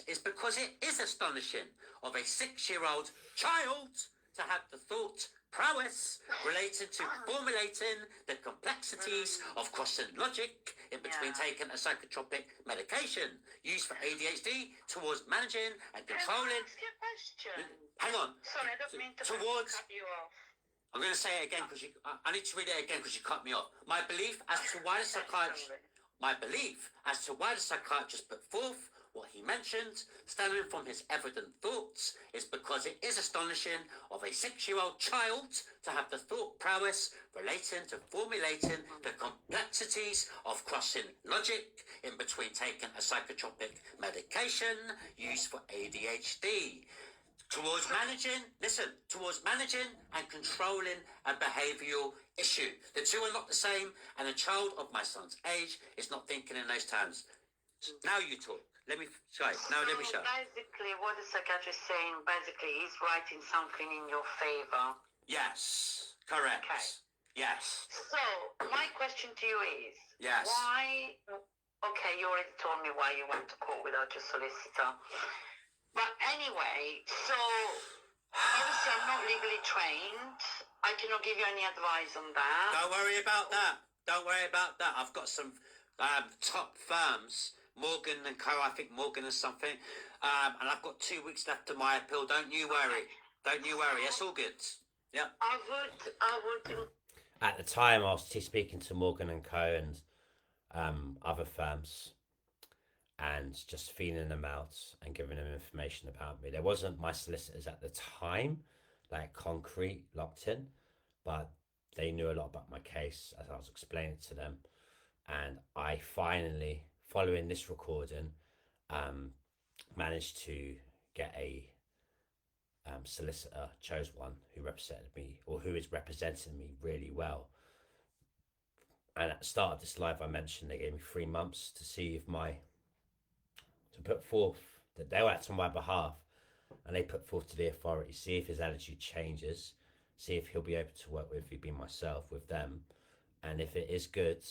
Speaker 4: is because it is astonishing of a 6-year-old child to have the thought prowess relating to formulating the complexities of crossing logic in between taking a psychotropic medication used for ADHD towards managing and controlling.
Speaker 2: Ask your question.
Speaker 4: Hang on.
Speaker 2: Sorry, I don't mean to
Speaker 4: Towards.
Speaker 2: cut you off.
Speaker 4: I'm going to say it again because I need to read it again because you cut me off. My belief as to why the psychiatrist put forth what he mentioned, stemming from his evident thoughts, is because it is astonishing of a 6-year-old child to have the thought prowess relating to formulating the complexities of crossing logic in between taking a psychotropic medication used for ADHD. Towards managing and controlling a behavioural issue. The two are not the same, and a child of my son's age is not thinking in those terms. Now you talk. Let me show.
Speaker 2: Basically, what the psychiatrist is saying, he's writing something in your favour.
Speaker 4: Yes, correct.
Speaker 2: Okay.
Speaker 4: Yes.
Speaker 2: So, my question to you is,
Speaker 4: yes.
Speaker 2: Why, okay, you already told me why you went to court without your solicitor. But anyway, so, obviously I'm not legally trained. I cannot give you any advice on that.
Speaker 4: Don't worry about that. I've got some top firms, Morgan and Co. I think Morgan or something. And I've got 2 weeks left of my appeal. Don't you worry. It's all good. Yeah.
Speaker 2: I would.
Speaker 1: At the time, I was speaking to Morgan and Co. and other firms, and just feeling them out and giving them information about me. There wasn't my solicitors at the time, like concrete, locked in, but they knew a lot about my case as I was explaining to them. And I finally, following this recording, managed to get a solicitor, chose one who represented me, or who is representing me really well. And at the start of this live, I mentioned they gave me 3 months to see if to put forth that they'll act on my behalf, and they put forth to the authority, see if his attitude changes, see if he'll be able to work with me, myself, with them, and if it is good,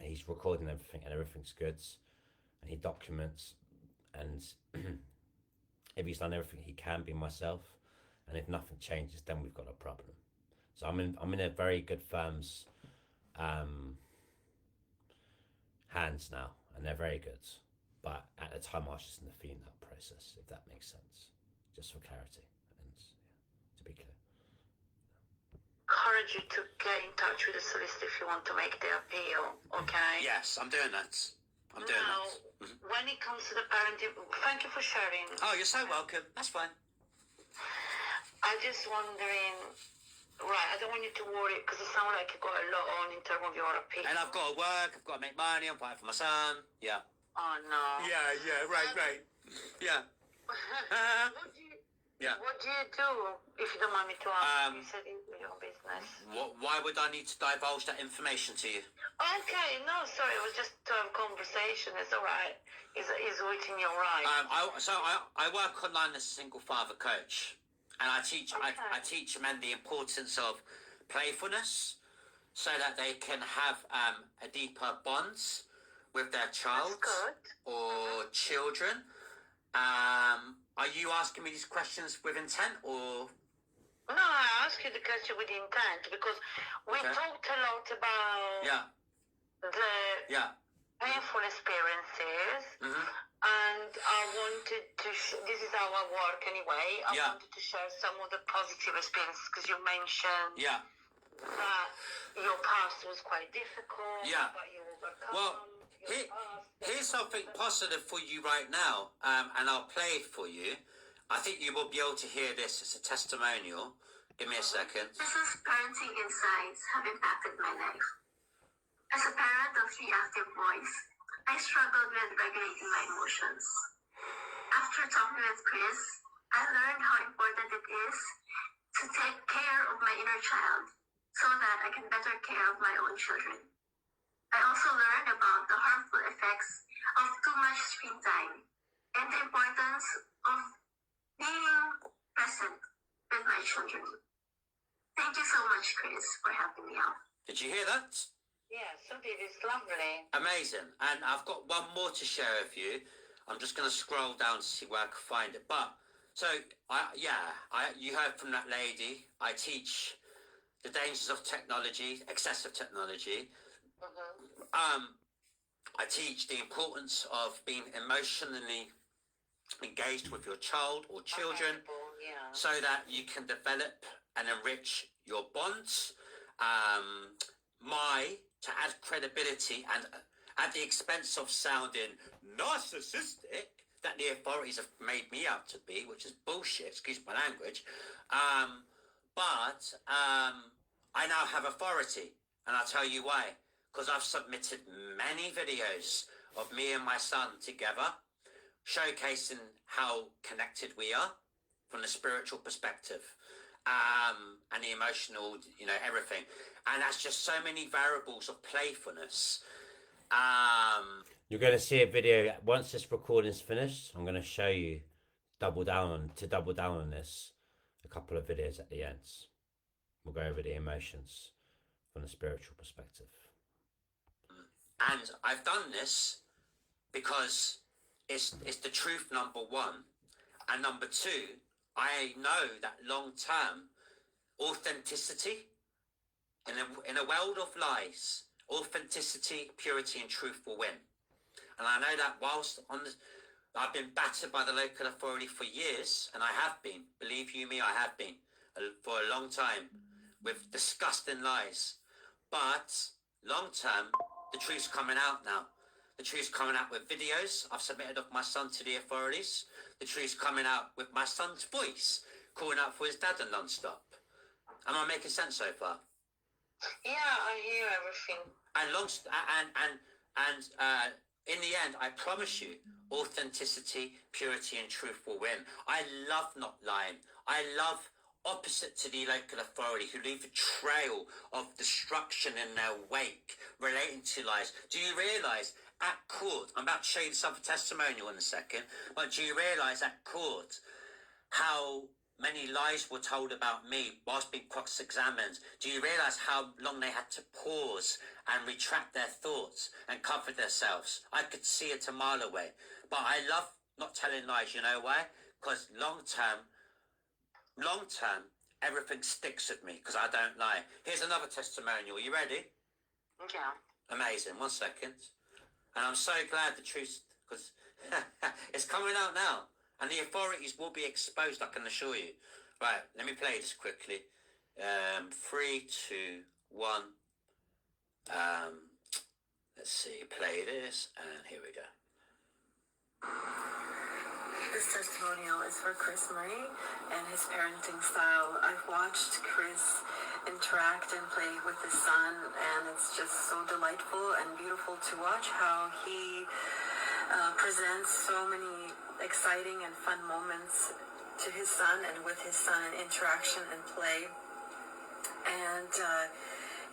Speaker 1: he's recording everything and everything's good, and he documents, and if he's done everything he can, be myself, and if nothing changes, then we've got a problem. So I'm in a very good firm's hands now, and they're very good. But at the time, I was just in the feeling out process, if that makes sense, just for clarity and to be clear.
Speaker 2: Encourage you to get in touch with the solicitor if you want to make the appeal. Okay.
Speaker 4: Yes, I'm doing that.
Speaker 2: When it comes to the parenting, thank you for sharing.
Speaker 4: Oh, you're so welcome. That's fine.
Speaker 2: I'm just wondering, right, I don't want you to worry because it sounds like you've got a lot on in terms of your appeal.
Speaker 4: And I've got to work, I've got to make money, I'm fighting for my son. Yeah.
Speaker 2: Oh, no.
Speaker 4: Yeah, right. Yeah.
Speaker 2: What do you do, if you don't mind me to ask? You said into your business.
Speaker 4: Why would I need to divulge that information to you?
Speaker 2: Okay, no, sorry, it was just a conversation. It's all right. It's within your right.
Speaker 4: I work online as a single father coach, and I teach men the importance of playfulness, so that they can have a deeper bonds with their child or children. Are you asking me these questions with intent, or?
Speaker 2: No, I ask you the question with intent because we talked a lot about the painful experiences, and I wanted to. This is how I work anyway. I wanted to share some of the positive experiences because you mentioned that your past was quite difficult. But you overcome.
Speaker 4: Well, here's something positive for you right now, and I'll play it for you. I think you will be able to hear this as a testimonial. Give me a second.
Speaker 5: This is parenting insights have impacted my life. As a parent of 3 active boys, I struggled with regulating my emotions. After talking with Chris, I learned how important it is to take care of my inner child so that I can better care of my own children. I also learned about the harmful effects of too much screen time and the importance of being present with my children. Thank you so much, Chris, for helping me out.
Speaker 4: Did you hear that?
Speaker 2: Yeah, so did. It's lovely.
Speaker 4: Amazing. And I've got one more to share with you. I'm just going to scroll down to see where I can find it. But So you heard from that lady. I teach the dangers of technology, excessive technology. I teach the importance of being emotionally engaged with your child or children, so that you can develop and enrich your bonds. To add credibility and at the expense of sounding narcissistic, that the authorities have made me out to be, which is bullshit, excuse my language. But I now have authority, and I'll tell you why. Because I've submitted many videos of me and my son together, showcasing how connected we are from the spiritual perspective, and the emotional, everything. And that's just so many variables of playfulness.
Speaker 1: You're going to see a video once this recording's finished. I'm going to show you double down on this, a couple of videos at the end. We'll go over the emotions from the spiritual perspective.
Speaker 4: And I've done this because it's the truth, number one. And number two, I know that long-term authenticity, in a world of lies, authenticity, purity and truth will win. And I know that whilst I've been battered by the local authority for years, and I have been, believe you me, I have been, for a long time, with disgusting lies. But long-term, the truth's coming out now. The truth's coming out with videos I've submitted of my son to the authorities. The truth's coming out with my son's voice, calling out for his dad and non-stop. Am I making sense so far?
Speaker 2: Yeah, I hear everything.
Speaker 4: And in the end, I promise you, authenticity, purity and truth will win. I love not lying. I love, opposite to the local authority, who leave a trail of destruction in their wake relating to lies. Do you realise at court, I'm about to show you this other testimonial in a second, but do you realise at court how many lies were told about me whilst being cross-examined? Do you realise how long they had to pause and retract their thoughts and cover themselves? I could see it a mile away. But I love not telling lies, you know why? Because long-term, everything sticks with me because I don't lie. Here's another testimonial. You ready?
Speaker 2: Yeah.
Speaker 4: Amazing. 1 second. And I'm so glad the truth, because it's coming out now. And the authorities will be exposed, I can assure you. Right, let me play this quickly. 3, 2, 1. Let's see, play this, and here we go.
Speaker 6: This testimonial is for Chris Murray and his parenting style. I've watched Chris interact and play with his son, and it's just so delightful and beautiful to watch how he presents so many exciting and fun moments to his son and with his son in interaction and play. And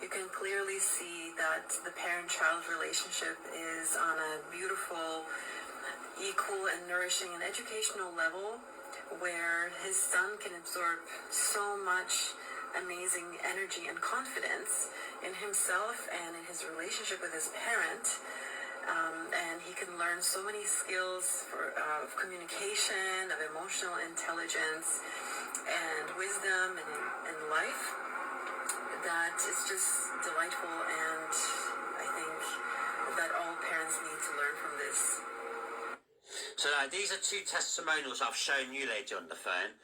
Speaker 6: you can clearly see that the parent-child relationship is on a beautiful, equal and nourishing and educational level, where his son can absorb so much amazing energy and confidence in himself and in his relationship with his parent. And he can learn so many skills of communication, of emotional intelligence and wisdom in life, that is just delightful, and I think that all parents need to learn from this.
Speaker 4: So these are 2 testimonials I've shown you, lady, on the phone,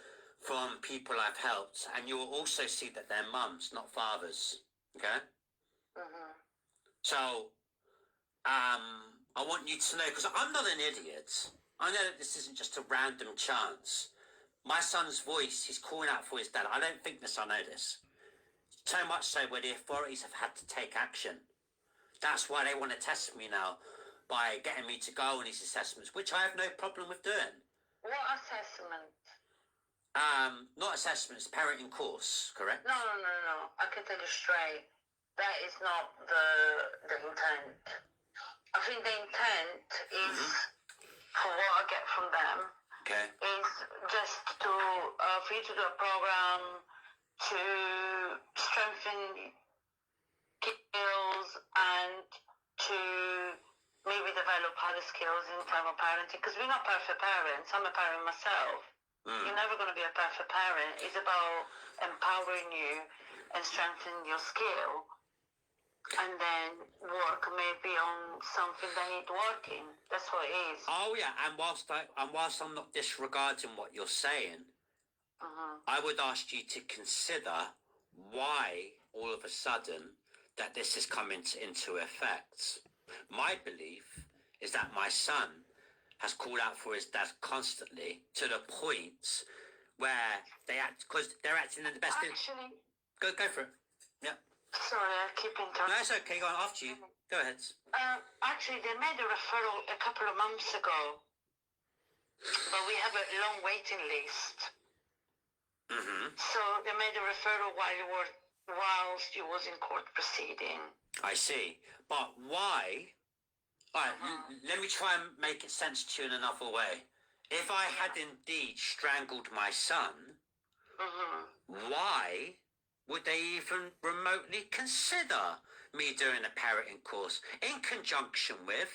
Speaker 4: from people I've helped, and you will also see that they're mums, not fathers. Okay?
Speaker 2: Mm-hmm.
Speaker 4: So I want you to know, because I'm not an idiot. I know that this isn't just a random chance. My son's voice, he's calling out for his dad. I don't think this, I know this. So much so where the authorities have had to take action. That's why they want to test me now, by getting me to go on these assessments, which I have no problem with doing.
Speaker 2: What assessment?
Speaker 4: Not assessments, parenting course, correct?
Speaker 2: No. I can tell you straight. That is not the intent. I think the intent is, for what I get from them,
Speaker 4: Okay.
Speaker 2: is just to for you to do a program to strengthen skills and to maybe develop other skills in terms of parenting, because we're not perfect parents. I'm a parent myself. You're never going to be a perfect parent. It's about empowering you and strengthening your skill, and then work maybe on something that needs working. That's what it is.
Speaker 4: Oh yeah, and whilst I'm not disregarding what you're saying, I would ask you to consider why all of a sudden that this is coming into effect. My belief is that my son has called out for his dad constantly to the point where because they're acting in the best.
Speaker 2: Actually,
Speaker 4: Go for it. Yeah.
Speaker 2: sorry, I keep interrupting.
Speaker 4: No, it's okay. Go on, after you. Go ahead.
Speaker 2: Actually, they made a referral a couple of months ago, but we have a long waiting list. So they made a referral whilst you was in court proceeding.
Speaker 4: I see. But why? All right, let me try and make it sense to you in another way. If I had indeed strangled my son, why would they even remotely consider me doing a parenting course in conjunction with,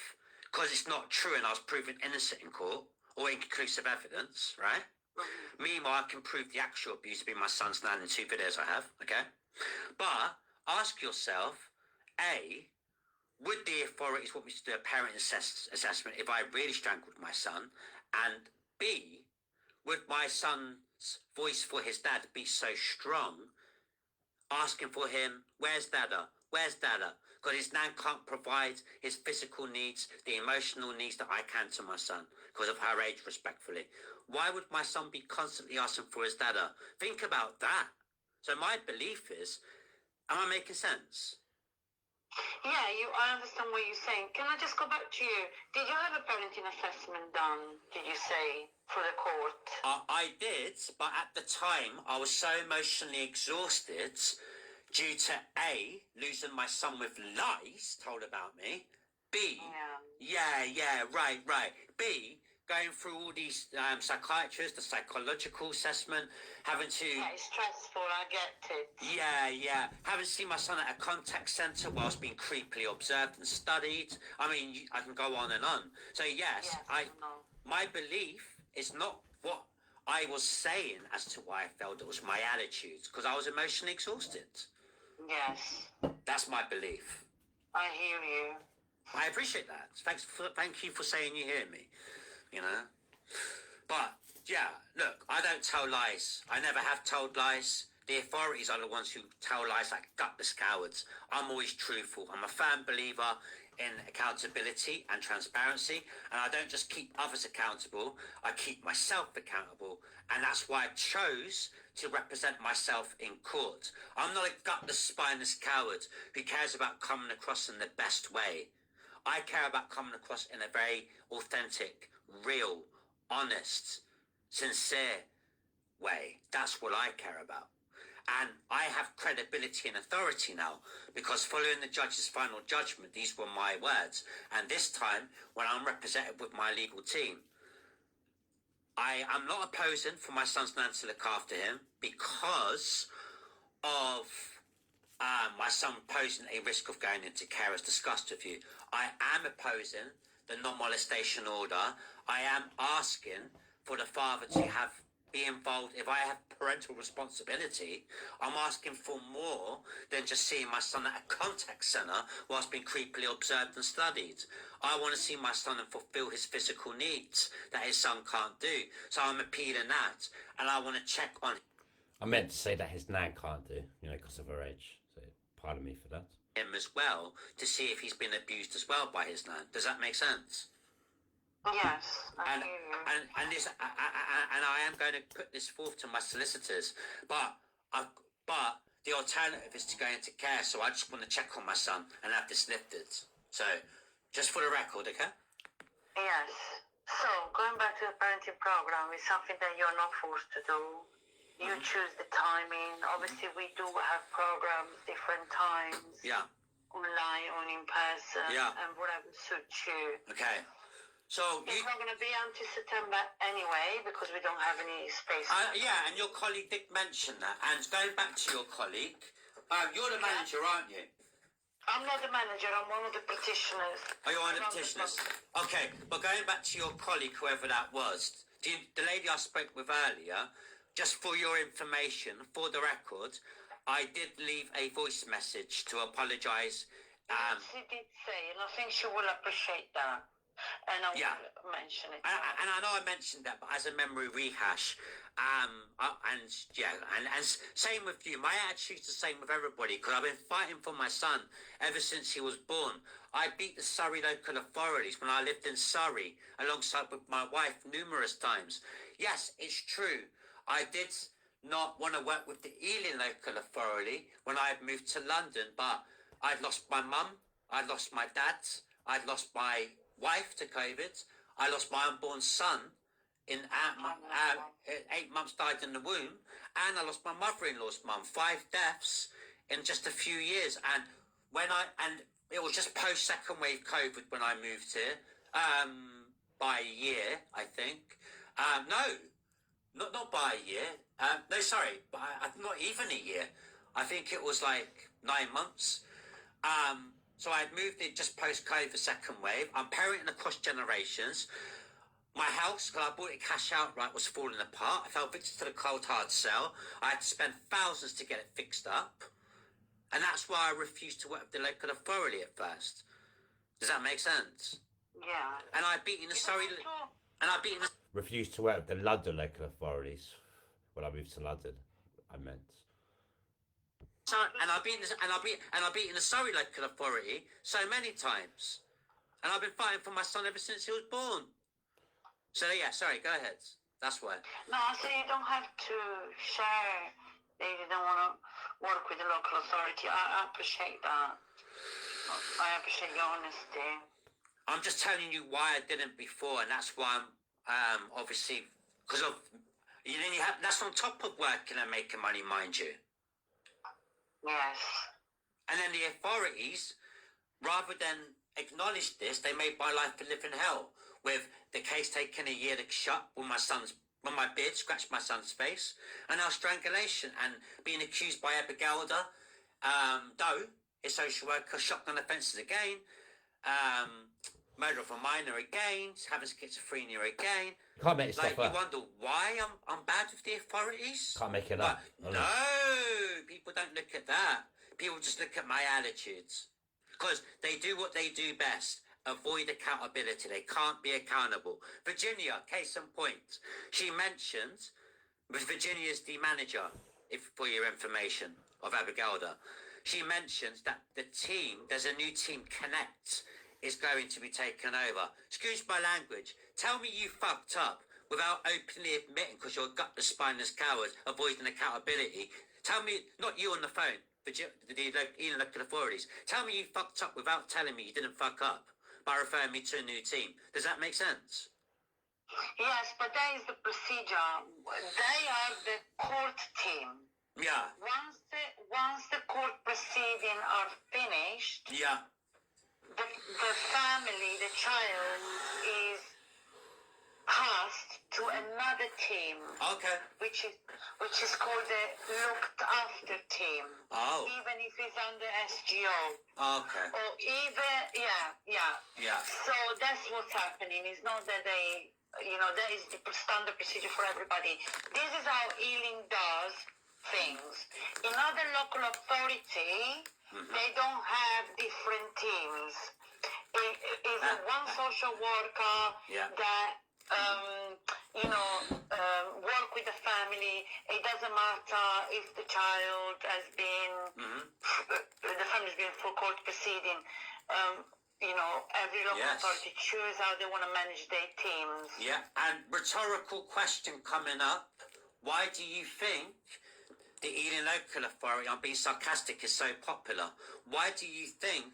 Speaker 4: because it's not true and I was proven innocent in court, or inconclusive evidence, right? Meanwhile, I can prove the actual abuse being my son's nan in 2 videos I have, okay? But ask yourself, A, would the authorities want me to do a parent assessment if I really strangled my son? And B, would my son's voice for his dad be so strong, asking for him, where's Dada? Where's Dada? Because his nan can't provide his physical needs, the emotional needs that I can to my son because of her age, respectfully. Why would my son be constantly asking for his Dada? Think about that. So my belief is, am I making sense?
Speaker 2: Yeah, I understand what you're saying. Can I just go back to you? Did you have a parenting assessment done, did you say, for the court?
Speaker 4: I did, but at the time, I was so emotionally exhausted due to A, losing my son with lies told about me, B, right, B, going through all these psychiatrists, the psychological assessment, having to...
Speaker 2: Yeah, it's stressful, I get it.
Speaker 4: Yeah. Having seen my son at a contact centre whilst being creepily observed and studied. I mean, I can go on and on. So yes, my belief is not what I was saying as to why I felt it was my attitude, because I was emotionally exhausted.
Speaker 2: Yes.
Speaker 4: That's my belief.
Speaker 2: I hear you.
Speaker 4: I appreciate that. Thank you for saying you hear me. You know? But, yeah, look, I don't tell lies. I never have told lies. The authorities are the ones who tell lies like gutless cowards. I'm always truthful. I'm a firm believer in accountability and transparency, and I don't just keep others accountable, I keep myself accountable, and that's why I chose to represent myself in court. I'm not a gutless, spineless coward who cares about coming across in the best way. I care about coming across in a very authentic, real, honest, sincere way. That's what I care about. And I have credibility and authority now because following the judge's final judgment, these were my words. And this time, when I'm represented with my legal team, I am not opposing for my son's nan to look after him because of my son posing a risk of going into care as discussed with you. I am opposing the non-molestation order. I am asking for the father to be involved. If I have parental responsibility, I'm asking for more than just seeing my son at a contact centre whilst being creepily observed and studied. I want to see my son and fulfil his physical needs that his son can't do. So I'm appealing that, and I want to check on
Speaker 1: I meant to say that his nan can't do, because of her age. So pardon me for that.
Speaker 4: him as well to see if he's been abused as well by his nan. Does that make sense?
Speaker 2: Yes, I
Speaker 4: And
Speaker 2: hear you.
Speaker 4: and I am going to put this forth to my solicitors, but the alternative is to go into care. So I just want to check on my son and have this lifted. So just for the record, okay?
Speaker 2: Yes. So, going back to the parenting program is something that you're not forced to do. You choose the timing. Obviously, we do have programs, different times.
Speaker 4: Yeah.
Speaker 2: Online or in person.
Speaker 4: Yeah.
Speaker 2: And whatever suits you.
Speaker 4: Okay. So
Speaker 2: It's not going to be until September anyway because we don't have any space.
Speaker 4: yeah, and your colleague did mention that. And going back to your colleague, you're the manager, aren't you?
Speaker 2: I'm not the manager. I'm one of the petitioners.
Speaker 4: Oh, you're one of the petitioners. Okay, but going back to your colleague, whoever that was, the lady I spoke with earlier, just for your information, for the record, I did leave a voice message to apologise.
Speaker 2: She did say, and I think she will appreciate that. And I will mention it.
Speaker 4: And I know I mentioned that, but as a memory rehash, and same with you. My attitude's the same with everybody, because I've been fighting for my son ever since he was born. I beat the Surrey local authorities when I lived in Surrey, alongside with my wife numerous times. Yes, it's true. I did not want to work with the Ealing local authority when I had moved to London, but I'd lost my mum, I'd lost my dad, I'd lost my wife to COVID, I lost my unborn son in 8 months, died in the womb, and I lost my mother-in-law's mum. 5 deaths in just a few years. And it was just post second wave COVID when I moved here, by a year, I think. Not by a year. No, sorry, not even a year. I think it was like 9 months. So I had moved in just post-COVID second wave. I'm parenting across generations. My house, because I bought it cash outright, was falling apart. I fell victim to the cold hard sell. I had to spend thousands to get it fixed up. And that's why I refused to work with the local authority at first. Does that make sense?
Speaker 2: Yeah.
Speaker 4: And I beat in the Surrey... And I beat in the...
Speaker 3: Refused to work with the London local authorities when I moved to London, I meant.
Speaker 4: And I beat in the Surrey local authority so many times. And I've been fighting for my son ever since he was born. So yeah, sorry, go ahead. That's why.
Speaker 2: No, so you don't have to share that you don't want to work with the local authority. I appreciate that. I appreciate your honesty.
Speaker 4: I'm just telling you why I didn't before, and that's why I'm obviously, because of, that's on top of working and making money, mind you.
Speaker 2: Yes.
Speaker 4: And then the authorities, rather than acknowledge this, they made my life a living hell, with the case taking a year to shut when my beard scratched my son's face, and now strangulation, and being accused by Abigailda, Doe, his social worker, shotgun offences again, murder of a minor again, having schizophrenia again.
Speaker 3: Can't make stuff
Speaker 4: You
Speaker 3: up.
Speaker 4: wonder why I'm bad with the authorities?
Speaker 3: Can't make it up.
Speaker 4: No, people don't look at that. People just look at my attitudes. Because they do what they do best. Avoid accountability. They can't be accountable. Virginia, case in point. She mentions, Virginia's the manager, for your information, of Abigailda. She mentions that the team, there's a new team, Connect, is going to be taken over. Excuse my language. Tell me you fucked up without openly admitting, because you're a gutless, spineless coward, avoiding accountability. Tell me, not you on the phone, the local authorities. Tell me you fucked up without telling me you didn't fuck up by referring me to a new team. Does that make sense?
Speaker 2: Yes, but that is the procedure. They are the court team.
Speaker 4: Yeah.
Speaker 2: Once the court proceedings are finished,
Speaker 4: Yeah.
Speaker 2: the family, the child, is passed to another team.
Speaker 4: Okay.
Speaker 2: Which is called the looked after team.
Speaker 4: Oh.
Speaker 2: Even if it's under SGO.
Speaker 4: Okay.
Speaker 2: Or even,
Speaker 4: Yeah.
Speaker 2: So that's what's happening. It's not that they, that is the standard procedure for everybody. This is how Ealing does things. In other local authority, they don't have different teams. It's one social worker that work with the family. It doesn't matter if the child has been, the family's been for court proceeding. Every local authority choose how they want to manage their teams.
Speaker 4: Yeah, and rhetorical question coming up. Why do you think the Ealing Local Authority, I'm being sarcastic, is so popular? Why do you think?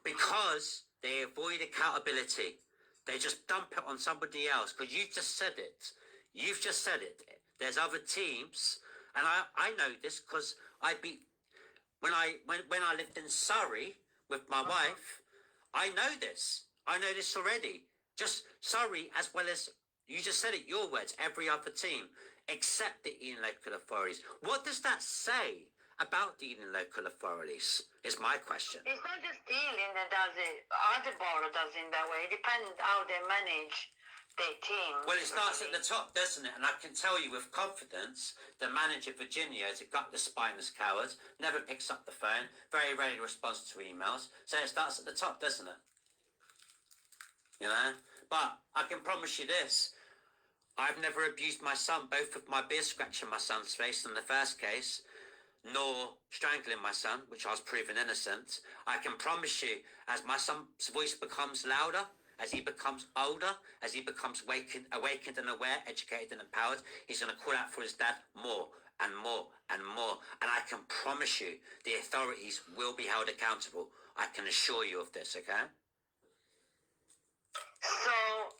Speaker 4: Because they avoid accountability. They just dump it on somebody else. Because you've just said it. You've just said it. There's other teams, and I know this because when I lived in Surrey with my wife. I know this. I know this already. Just Surrey, as well as you just said it. Your words. Every other team except the Ealing Local Authorities. What does that say about the Ealing Local Authorities? Is my question.
Speaker 2: It's not just Ealing that does it. Other borough does it that way. It depends how they manage their team.
Speaker 4: Well, it starts at
Speaker 2: really.
Speaker 4: the top, doesn't it? And I can tell you with confidence, the manager, Virginia, is a gutless, spineless coward, never picks up the phone, very rarely responds to emails. So it starts at the top, doesn't it? You know? But I can promise you this. I've never abused my son, both with my beard scratching my son's face in the first case, nor strangling my son, which I was proven innocent. I can promise you, as my son's voice becomes louder, as he becomes older, as he becomes awakened and aware, educated and empowered, he's going to call out for his dad more and more and more. And I can promise you, the authorities will be held accountable. I can assure you of this, okay?
Speaker 2: So,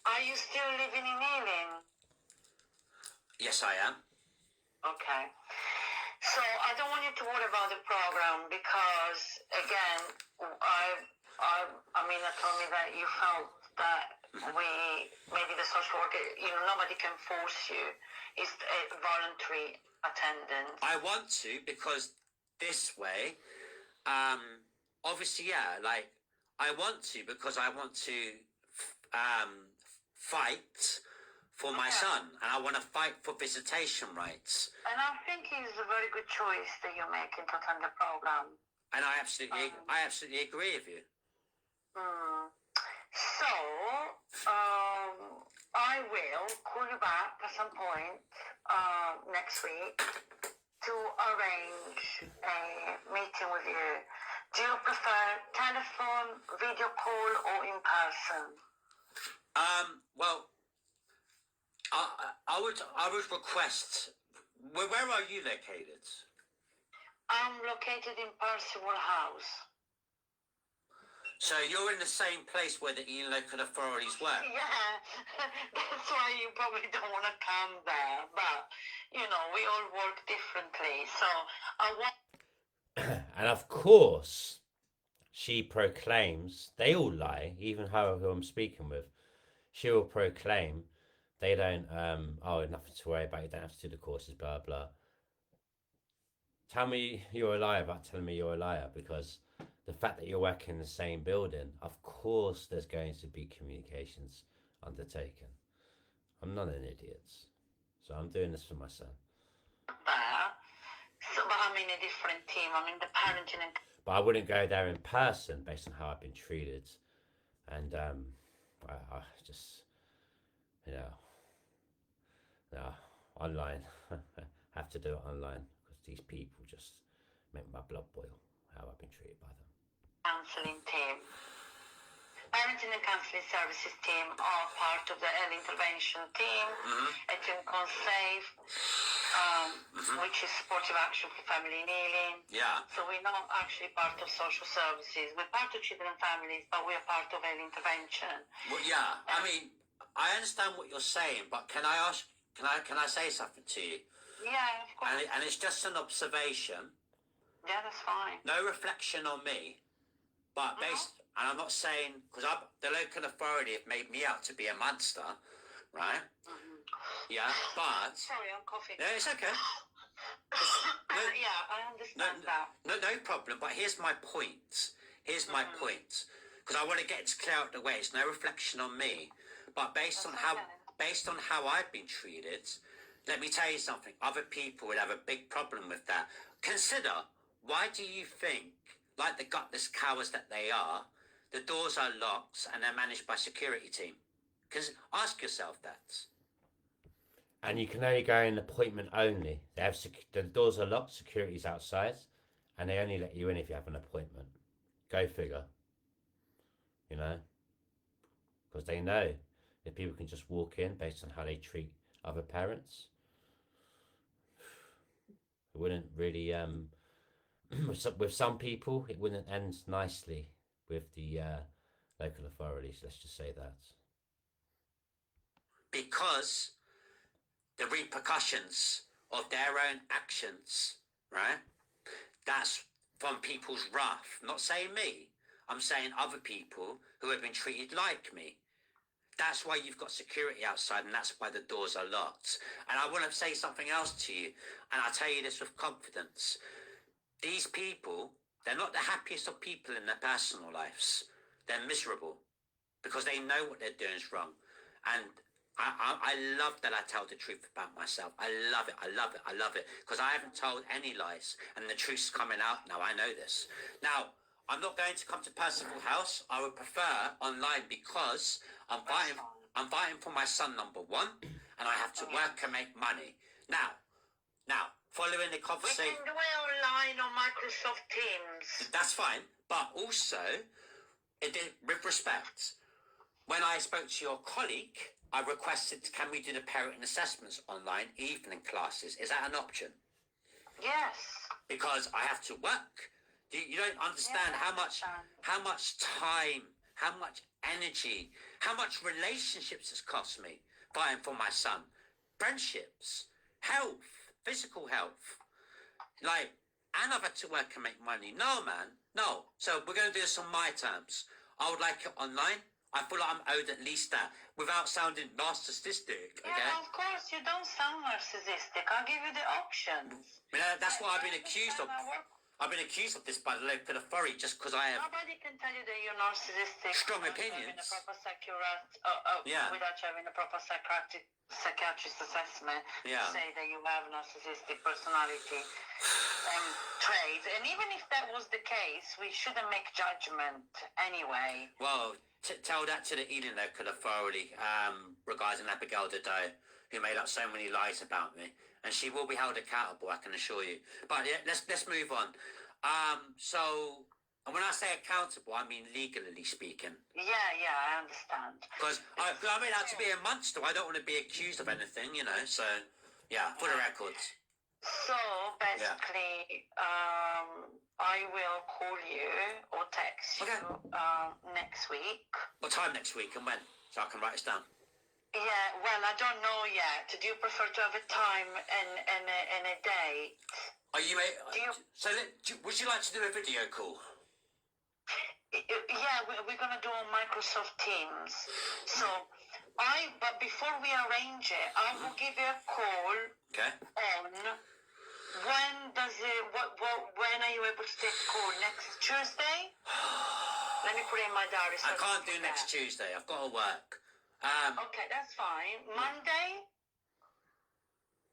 Speaker 2: are you still living in Ealing?
Speaker 4: Yes, I am.
Speaker 2: Okay. So, I don't want you to worry about the program because, again, I mean, I told me that you felt that maybe the social worker, nobody can force you. It's a voluntary attendance.
Speaker 4: I want to, because this way, obviously, yeah, like, I want to because I want to fight for my son, and I want to fight for visitation rights.
Speaker 2: And I think it's a very good choice that you're making to attend the program.
Speaker 4: And I absolutely agree with you.
Speaker 2: So, I will call you back at some point next week to arrange a meeting with you. Do you prefer telephone, video call, or in person?
Speaker 4: Well, I would request. Where are you located?
Speaker 2: I'm located in Percival House.
Speaker 4: So you're in the same place where the Ealing local authorities work?
Speaker 2: Yeah, that's why you probably don't want to come there. But, we all work differently. So I want...
Speaker 1: And of course, she proclaims, they all lie, even her who I'm speaking with. She will proclaim they don't, nothing to worry about, you don't have to do the courses, blah, blah. Tell me you're a liar about telling me you're a liar, because the fact that you're working in the same building, of course there's going to be communications undertaken. I'm not an idiot, so I'm doing this for my son.
Speaker 2: So, but I'm in a different team. I'm in the parenting and...
Speaker 1: But I wouldn't go there in person based on how I've been treated. And I just, no, online. Have to do it online because these people just make my blood boil, how I've been treated by them.
Speaker 2: Counselling team. Parenting and counselling services team are part of the early intervention team, a team called SAFE, which is supportive action for family in Ealing.
Speaker 4: Yeah.
Speaker 2: So we're not actually part of social services. We're part of children and families, but we're part of early intervention.
Speaker 4: Well, yeah. I mean, I understand what you're saying, but can I ask? Can I say something to you?
Speaker 2: Yeah, of course.
Speaker 4: And it's just an observation.
Speaker 2: Yeah, that's fine.
Speaker 4: No reflection on me, but based. And I'm not saying, because the local authority have made me out to be a monster, right? Yeah, but...
Speaker 2: Sorry, I'm coughing.
Speaker 4: No, it's okay.
Speaker 2: Yeah, I understand that.
Speaker 4: No problem, but here's my point. Here's my point. Because I want to get it clear out the way. It's no reflection on me. But based on how I've been treated, let me tell you something. Other people would have a big problem with that. Consider, why do you think, like the gutless cowards that they are, the doors are locked and they're managed by security team? Because ask yourself that.
Speaker 1: And you can only go in appointment only. They have the doors are locked, security's outside, and they only let you in if you have an appointment. Go figure. Because they know that people can just walk in based on how they treat other parents. It wouldn't really, with some people, it wouldn't end nicely with the local authorities, let's just say that.
Speaker 4: Because the repercussions of their own actions, right? That's from people's wrath. I'm not saying me. I'm saying other people who have been treated like me. That's why you've got security outside, and that's why the doors are locked. And I want to say something else to you, and I'll tell you this with confidence. These people, they're not the happiest of people in their personal lives. They're miserable because they know what they're doing is wrong. And I love that I tell the truth about myself. I love it. I love it. I love it. Because I haven't told any lies. And the truth's coming out now. I know this. Now, I'm not going to come to Percival House. I would prefer online because I'm fighting for my son, number one. And I have to work and make money. Now, following the
Speaker 2: We
Speaker 4: conversation...
Speaker 2: can do it online on Microsoft Teams.
Speaker 4: That's fine. But also, with respect, when I spoke to your colleague... I requested, can we do the parenting assessments online, evening classes? Is that an option?
Speaker 2: Yes.
Speaker 4: Because I have to work. You don't understand how much time, how much energy, how much relationships it's cost me fighting for my son. Friendships, health, physical health. Like, and I've had to work and make money. No, man, no. So we're going to do this on my terms. I would like it online. I feel like I'm owed at least that, without sounding narcissistic, okay?
Speaker 2: Yeah, of course, you don't sound narcissistic. I'll give you the options.
Speaker 4: That's what I've been accused of. I've been accused of this by the local authority just because I have...
Speaker 2: Nobody can tell you that you're narcissistic.
Speaker 4: Strong opinions.
Speaker 2: Without having a proper psychiatrist assessment to say that you have narcissistic personality traits. And even if that was the case, we shouldn't make judgment anyway.
Speaker 4: Well... tell that to the Ealing local authority regarding Abigail Dodo, who made up so many lies about me, and she will be held accountable, I can assure you. But yeah, let's move on. So, and when I say accountable, I mean legally speaking.
Speaker 2: Yeah, I understand.
Speaker 4: Because I mean, out to be a monster, I don't want to be accused of anything, you know. So, yeah, for the records.
Speaker 2: So basically, I will call you or text you next week.
Speaker 4: What time next week and when? So I can write this down.
Speaker 2: Yeah, well, I don't know yet. Do you prefer to have a time and a date?
Speaker 4: Are you? Would you like to do a video call?
Speaker 2: Yeah, we're gonna do on Microsoft Teams. So, but before we arrange it, I will give you a call.
Speaker 4: Okay.
Speaker 2: On when are you able to take a call? Next Tuesday? Let me put it in my diary. So
Speaker 4: I can't do next Tuesday. I've got to work.
Speaker 2: Okay, that's fine. Monday?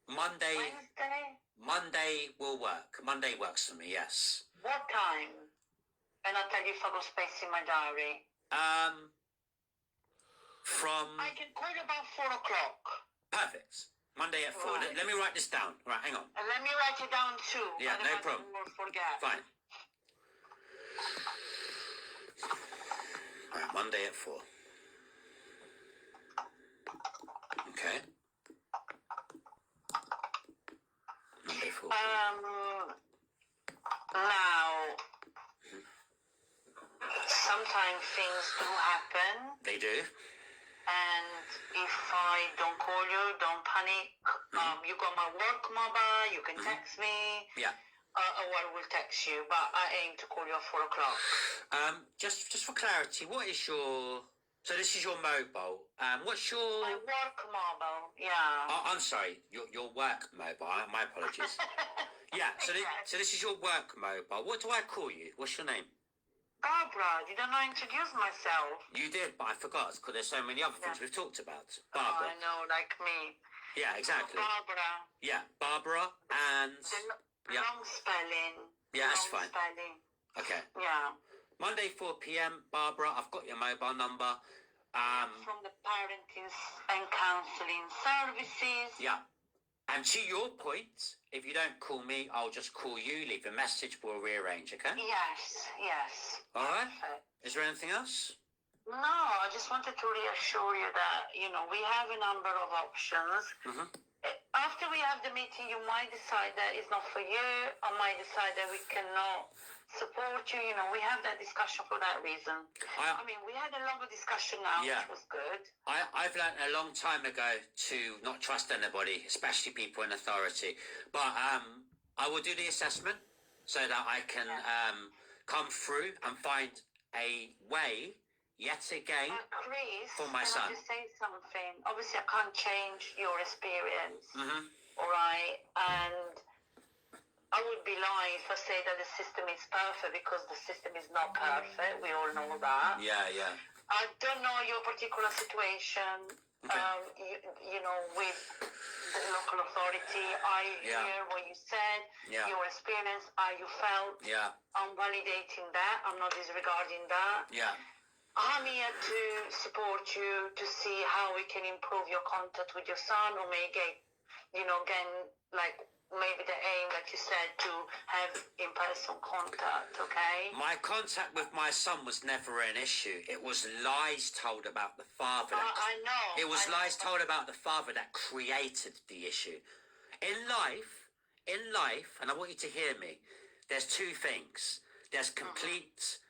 Speaker 2: Wednesday?
Speaker 4: Monday will work. Monday works for me, yes.
Speaker 2: What time? And I'll tell you if I've got space in my diary. I can call you about 4 o'clock.
Speaker 4: Perfect. Monday at 4.
Speaker 2: Right.
Speaker 4: Let me write this down. Right, hang on.
Speaker 2: And let me write it down too.
Speaker 4: Yeah, no problem.
Speaker 2: I won't forget.
Speaker 4: Fine. Right, Monday at 4. Okay. Monday 4.
Speaker 2: Now, sometimes things do happen.
Speaker 4: They do.
Speaker 2: And if I don't call you, don't panic. You got my work mobile, you can text me.
Speaker 4: Yeah.
Speaker 2: Or I will text you, but I aim to call you at 4 o'clock.
Speaker 4: Just for clarity, what is your... So this is your mobile. What's your...
Speaker 2: My work mobile, yeah.
Speaker 4: I'm sorry, your work mobile. My apologies. Yeah, so this is your work mobile. What do I call you? What's your name?
Speaker 2: Barbara, didn't I introduce myself?
Speaker 4: You did, but I forgot because there's so many other things we've talked about. Barbara.
Speaker 2: Oh, I know, like me.
Speaker 4: Yeah, exactly.
Speaker 2: Barbara.
Speaker 4: Yeah, Barbara and...
Speaker 2: Long spelling.
Speaker 4: Yeah, that's
Speaker 2: long
Speaker 4: fine.
Speaker 2: Spelling.
Speaker 4: Okay.
Speaker 2: Yeah.
Speaker 4: Monday 4 p.m, Barbara, I've got your mobile number.
Speaker 2: From the parenting and counselling services.
Speaker 4: Yeah. And to your point, if you don't call me, I'll just call you, leave a message, we'll rearrange, okay?
Speaker 2: Yes.
Speaker 4: All right.
Speaker 2: Perfect.
Speaker 4: Is there anything else?
Speaker 2: No, I just wanted to reassure you that, we have a number of options.
Speaker 4: Mm-hmm.
Speaker 2: After we have the meeting, you might decide that it's not for you. I might decide that we cannot support you. We have that discussion for that reason. I mean, we had a longer discussion now, which was good.
Speaker 4: I've learned a long time ago to not trust anybody, especially people in authority. But I will do the assessment so that I can come through and find a way yet again
Speaker 2: Chris,
Speaker 4: for my son.
Speaker 2: Can I just say something? Obviously, I can't change your experience.
Speaker 4: Mm-hmm.
Speaker 2: All right, and I would be lying if I say that the system is perfect, because the system is not perfect. We all know that.
Speaker 4: Yeah, yeah.
Speaker 2: I don't know your particular situation,
Speaker 4: Okay.
Speaker 2: you know, with the local authority. I hear what you said, your experience, how you felt.
Speaker 4: Yeah.
Speaker 2: I'm validating that. I'm not disregarding that.
Speaker 4: Yeah.
Speaker 2: I'm here to support you, to see how we can improve your contact with your son, or maybe, you know, again, like, maybe the aim, like you said, to have in-person contact, okay?
Speaker 4: My contact with my son was never an issue. It was lies told about the father.
Speaker 2: I know.
Speaker 4: It was lies told about the father that created the issue. In life, and I want you to hear me, there's two things. There's complete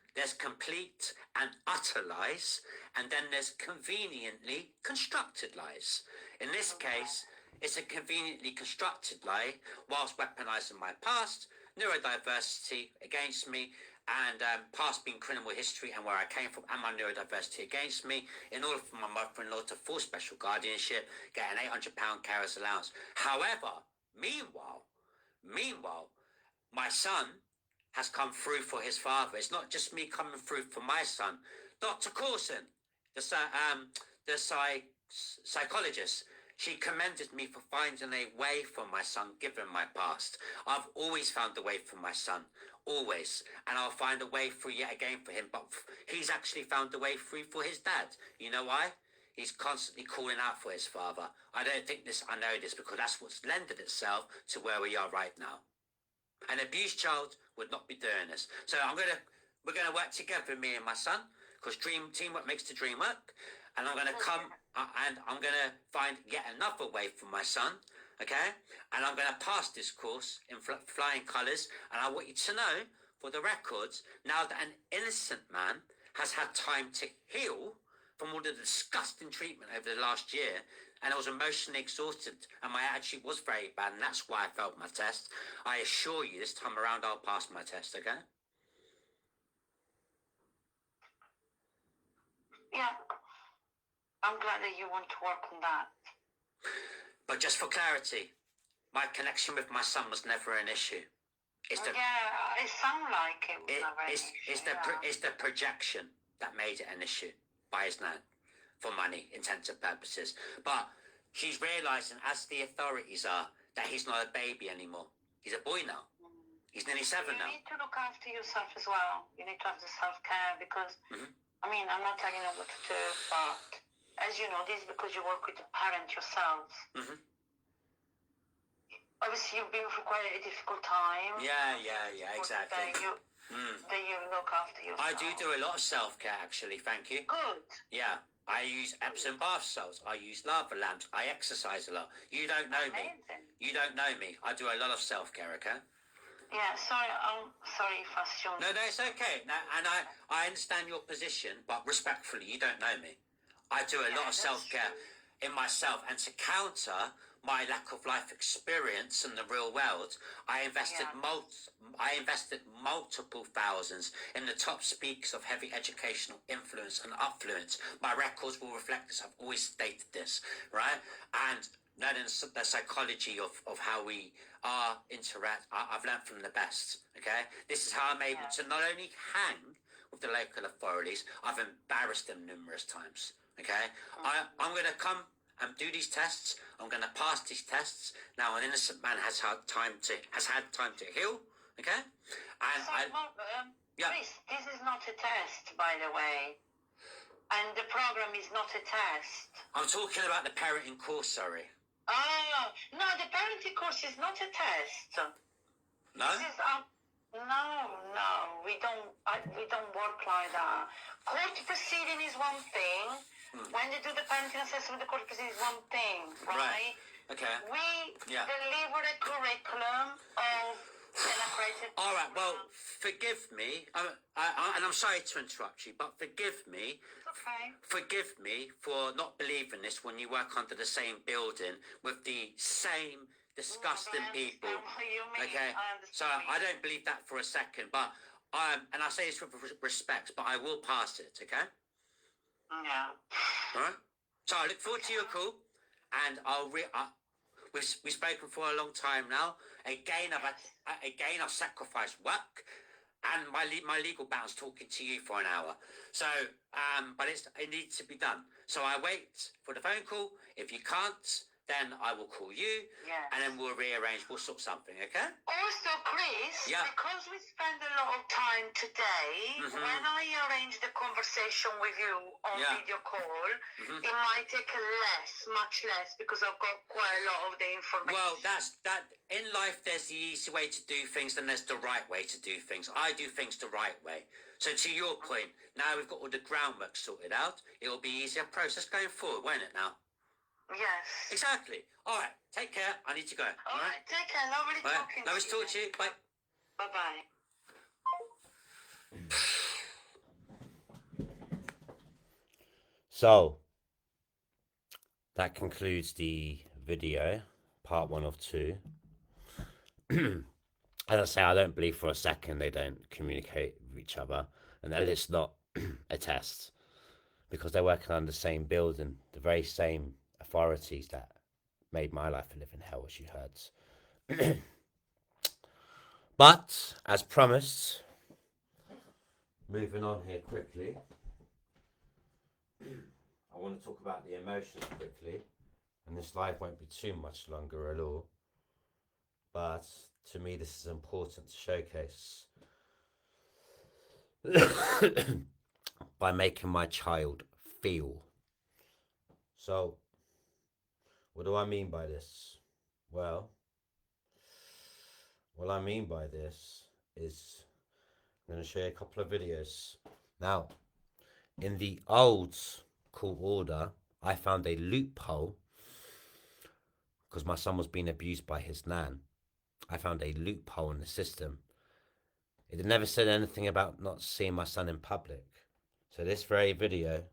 Speaker 4: and utter lies, and then there's conveniently constructed lies. In this case, it's a conveniently constructed lie whilst weaponizing my past, neurodiversity against me, and past being criminal history and where I came from, and my neurodiversity against me, in order for my mother-in-law to force special guardianship, get an £800 carer's allowance. However, meanwhile, my son has come through for his father. It's not just me coming through for my son. Dr. Coulson, the psychologist, she commended me for finding a way for my son, given my past. I've always found a way for my son, always. And I'll find a way through yet again for him. But he's actually found a way through for his dad. You know why? He's constantly calling out for his father. I don't think this, I know this, because that's what's lended itself to where we are right now. An abused child would not be doing this. So we're gonna work together, me and my son, because teamwork makes the dream work. And I'm gonna come and I'm gonna find yet another way for my son, okay? And I'm gonna pass this course in flying colours. And I want you to know, for the records, now that an innocent man has had time to heal from all the disgusting treatment over the last year, and I was emotionally exhausted, and my attitude was very bad, and that's why I failed my test. I assure you, this time around, I'll pass my test, okay?
Speaker 2: Yeah. I'm glad that you want to work on that.
Speaker 4: But just for clarity, my connection with my son was never an issue. It
Speaker 2: sounds like it was never an issue.
Speaker 4: It's the projection that made it an issue by his nan, for money intensive purposes. But she's realising, as the authorities are, that he's not a baby anymore. He's a boy now. He's nearly 7 now.
Speaker 2: You need to look after yourself as well. You need to have the self-care, because, I mean, I'm not telling you what to do, but as you know, this is because you work with a parent yourself. Obviously, you've been through quite a difficult time.
Speaker 4: Yeah, exactly.
Speaker 2: That you look after yourself.
Speaker 4: I do a lot of self-care, actually, thank you.
Speaker 2: Good.
Speaker 4: Yeah, I use Epsom bath salts. I use lava lamps. I exercise a lot. You don't know me. You don't know me. I do a lot of self-care, okay?
Speaker 2: Yeah, sorry. I'm sorry if I assumed.
Speaker 4: No, it's okay. No, and I understand your position, but respectfully, you don't know me. I do a lot of self-care in myself, and to counter my lack of life experience in the real world, I invested multiple thousands in the top speakers of heavy educational influence and affluence. My records will reflect this. I've always stated this, right? And learning the psychology of how we interact, I've learned from the best, okay? This is how I'm able to not only hang with the local authorities, I've embarrassed them numerous times, okay? I'm going to come and do these tests. I'm going to pass these tests. Now, an innocent man has had time to heal, okay? And
Speaker 2: Chris, this is not a test, by the way. And the program is not a test.
Speaker 4: I'm talking about the parenting course, sorry.
Speaker 2: Oh, no, the parenting course is not a test.
Speaker 4: No?
Speaker 2: This is, no, we don't work like that. Court proceeding is one thing. When they do the parenting assessment, the court proceeding is one thing, right?
Speaker 4: Okay.
Speaker 2: We deliver a curriculum of an accredited.
Speaker 4: All right. Well, forgive me, and I'm sorry to interrupt you, but forgive me.
Speaker 2: Okay.
Speaker 4: Forgive me for not believing this when you work under the same building with the same disgusting people. Okay. So I don't believe that for a second, but and I say this with respect, but I will pass it. Okay.
Speaker 2: Yeah.
Speaker 4: All right. So I look forward to your call, and we've spoken for a long time now. Again, I've sacrificed work and my legal bounds talking to you for an hour. So, but it needs to be done. So I wait for the phone call. If you can't, then I will call you, and then we'll rearrange. We'll sort something, okay?
Speaker 2: Also, Chris,
Speaker 4: Yeah.
Speaker 2: because we spend a lot of time today, when I arrange the conversation with you on video call, it might take much less, because I've got quite a lot of the information.
Speaker 4: Well, that. In life, there's the easy way to do things, and there's the right way to do things. I do things the right way. So to your point, now we've got all the groundwork sorted out. It'll be easier process going forward, won't it now?
Speaker 2: Yes.
Speaker 4: Exactly. All right. Take care. I need to go.
Speaker 2: All right. Take care. Lovely talking to you.
Speaker 4: Lovely to talk to you. Bye.
Speaker 2: Bye-bye.
Speaker 1: So that concludes the video, part 1 of 2. As I say, I don't believe for a second they don't communicate with each other, and that it's not a test, because they're working on the same building, the very same authorities that made my life a living hell, as you heard. But as promised, moving on here quickly, I want to talk about the emotions quickly, and this live won't be too much longer at all, but to me this is important to showcase by making my child feel. So what do I mean by this? Well, what I mean by this is I'm going to show you a couple of videos. Now, in the old court order, I found a loophole because my son was being abused by his nan. I found a loophole in the system. It never said anything about not seeing my son in public. So this very video,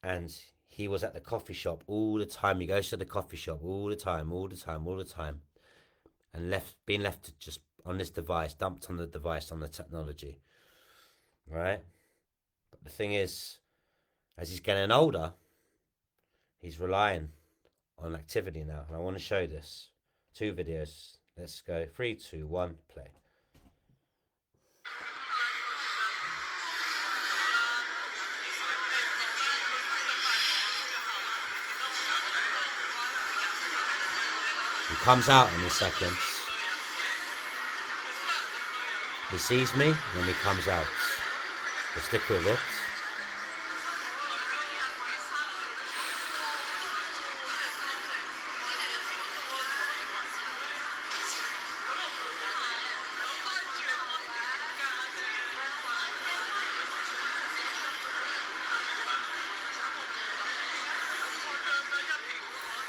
Speaker 1: and he was at the coffee shop all the time. He goes to the coffee shop all the time, and being left to just on this device, dumped on the device, on the technology, right? But the thing is, as he's getting older, he's relying on activity now, and I want to show this. 2 videos. Let's go. 3, 2, 1, play. He comes out in a second. He sees me, and then he comes out. We'll stick with it.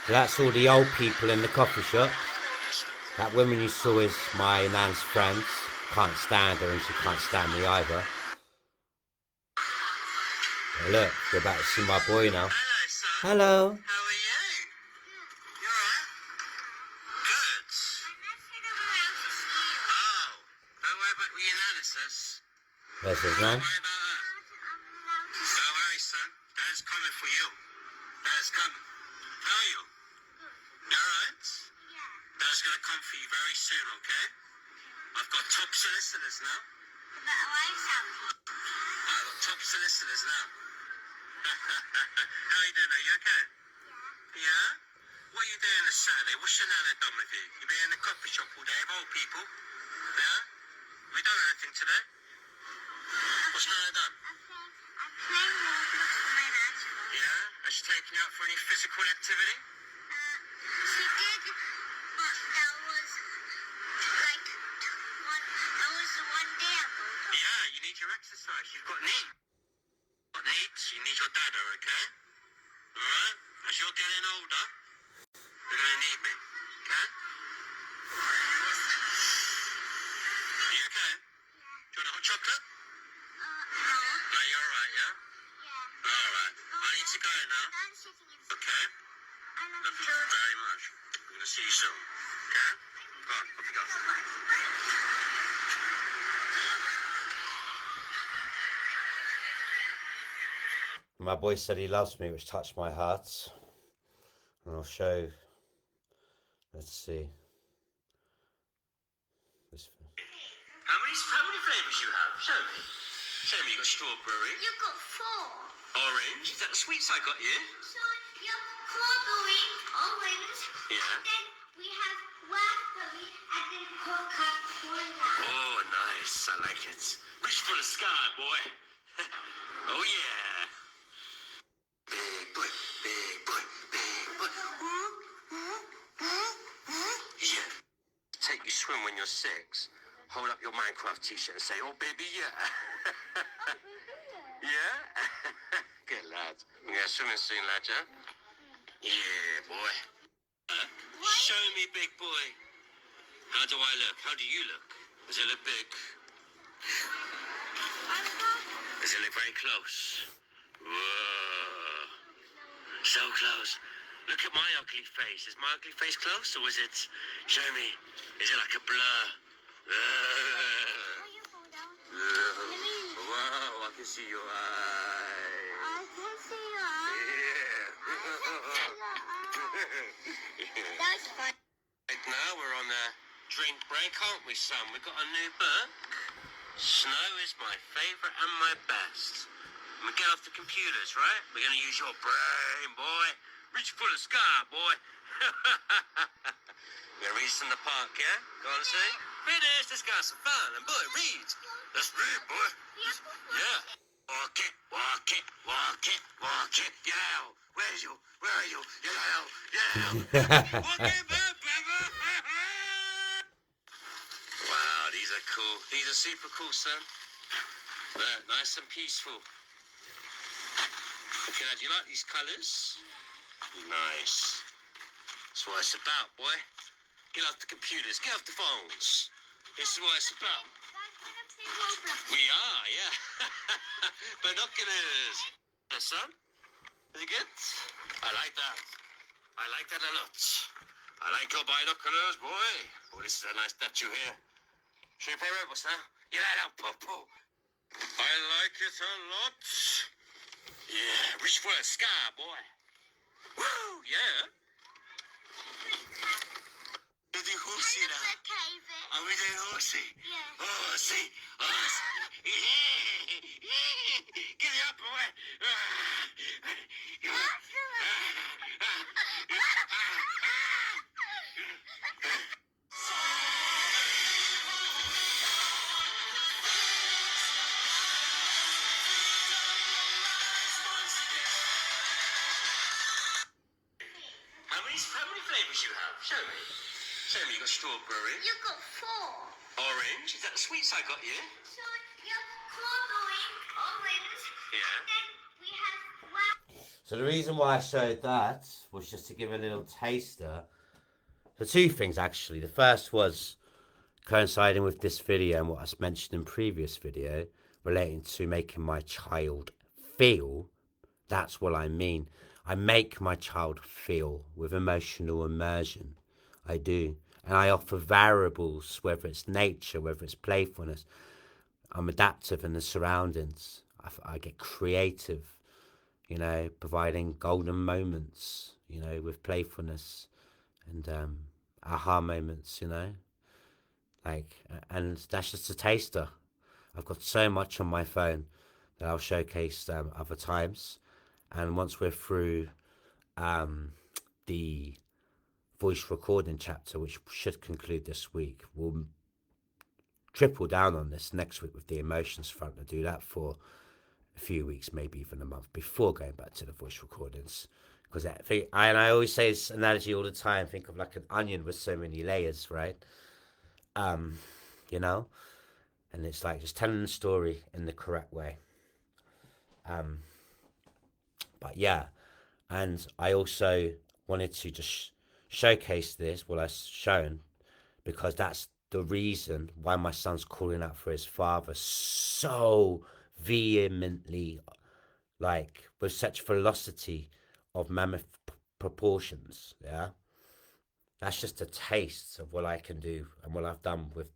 Speaker 1: That's all the old people in the coffee shop. That woman you saw is my nan's friend. Can't stand her and she can't stand me either. But look, we're about to see my boy now.
Speaker 4: How
Speaker 1: Hello.
Speaker 4: are you? You alright? Good. Oh, don't worry about what your nana says.
Speaker 1: There's his
Speaker 4: Don't
Speaker 1: nan.
Speaker 4: worry about her. Don't worry, son. Dad's coming for you. Dad's coming. How are you? You alright? Dad's gonna come for you very soon, okay? I've got top solicitors now. I've got top solicitors now. How are you doing? Are you okay? Yeah? What are you doing this Saturday? What's your nana done with you? You been in the coffee shop all day of old people? Yeah? Have you done anything today? What's nana done? Yeah? Has she taken you out for any physical activity? Yeah, you need your exercise. You've got needs. You need your dada, okay? Alright? As you're getting older, you're gonna need me. Okay? Are you okay? Do you want a hot chocolate? No, you're alright, yeah? Alright. I need to go now. Okay? Love you very much. I'm gonna see you soon. Okay? Go on, off you go.
Speaker 1: My boy said he loves me, which touched my heart. And I'll show. Let's see.
Speaker 4: Show me. Show me. You got strawberry.
Speaker 5: You got 4.
Speaker 4: Orange. Is that the sweets I got you?
Speaker 5: So you have strawberry, orange,
Speaker 4: Yeah.
Speaker 5: and then we have raspberry, and then Coca-Cola.
Speaker 4: Oh, nice. I like it. Reach for the sky, boy. Oh, yeah. Big boy, big boy, big boy. Yeah. Take you swim when you're 6. Hold up your Minecraft t-shirt and say, oh, baby, yeah. Yeah? Good lad. We're going to swimming soon, lad, yeah? Yeah, boy. Show me, big boy. How do I look? How do you look? Does it look big? Does it look very close? Whoa. So close. Look at my ugly face. Is my ugly face close, or is it... Show me. Is it like a blur? Wow, I can see your eyes.
Speaker 5: I can see your
Speaker 4: Yeah.
Speaker 5: That's fun.
Speaker 4: Right now we're on a drink break, aren't we, son? We've got a new book. Snow is my favourite and my best. And we get off the computers, right? We're going to use your brain, boy. Reach for the sky, boy. We're going to read in the park, yeah? Go on, see? Finish, let's go have some fun. And boy, read. Let's read, boy. Yeah. Walk it, walk it, walk it, walk it. Yeah. Where are you? Where are you? Yeah, yeah. Walk it, baby. Wow, these are cool. These are super cool, son. They're nice and peaceful. Okay, now, do you like these colours? Nice. That's what it's about, boy. Get off the computers, get off the phones. This is what it's about. We are, yeah. Binoculars. Son? Is it good? I like that. I like that a lot. I like your binoculars, boy. Oh, this is a nice statue here. Should we play robots now? You let out, poo-poo. I like it a lot. Yeah, reach for the sky, boy. Woo, yeah. Are we doing horsey now? Are we doing horsey?
Speaker 5: Yeah.
Speaker 4: Horsey, horsey. Get it up, boy. How many flavours you have? Show me. Show me. You got strawberry.
Speaker 5: You got 4.
Speaker 4: Orange. Is that the sweets I got you?
Speaker 5: So you have strawberry, orange,
Speaker 4: Yeah.
Speaker 5: and then we have raspberry.
Speaker 1: So the reason why I showed that was just to give a little taster. So 2 things, actually. The first was coinciding with this video and what I mentioned in previous video relating to making my child feel. That's what I mean. I make my child feel with emotional immersion. I do. And I offer variables, whether it's nature, whether it's playfulness. I'm adaptive in the surroundings. I get creative, you know, providing golden moments, you know, with playfulness and aha moments, you know. Like, and that's just a taster. I've got so much on my phone that I'll showcase other times. And once we're through the voice recording chapter, which should conclude this week, we'll triple down on this next week with the emotions front and do that for a few weeks, maybe even a month before going back to the voice recordings. Because I always say this analogy all the time, think of like an onion with so many layers, right? You know? And it's like just telling the story in the correct way. But yeah, and I also wanted to just showcase this, what I've shown, because that's the reason why my son's calling out for his father so vehemently, like with such velocity of mammoth proportions. Yeah, that's just a taste of what I can do and what I've done with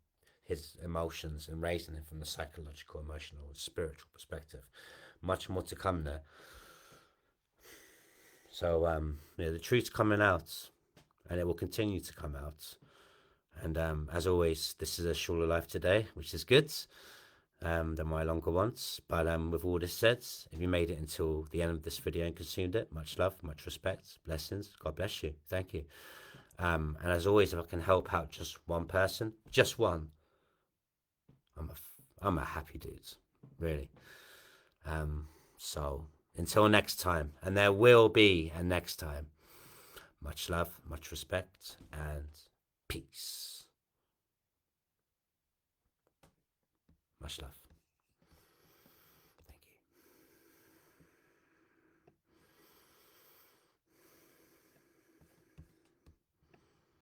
Speaker 1: his emotions and raising him from the psychological, emotional, and spiritual perspective. Much more to come there. So, yeah, the truth's coming out, and it will continue to come out. And as always, this is a shorter life today, which is good. than my longer ones. But with all this said, if you made it until the end of this video and consumed it, much love, much respect, blessings. God bless you. Thank you. And as always, if I can help out just one person, just one, I'm a happy dude, really. So until next time, and there will be a next time, much love, much respect, and peace. Much love.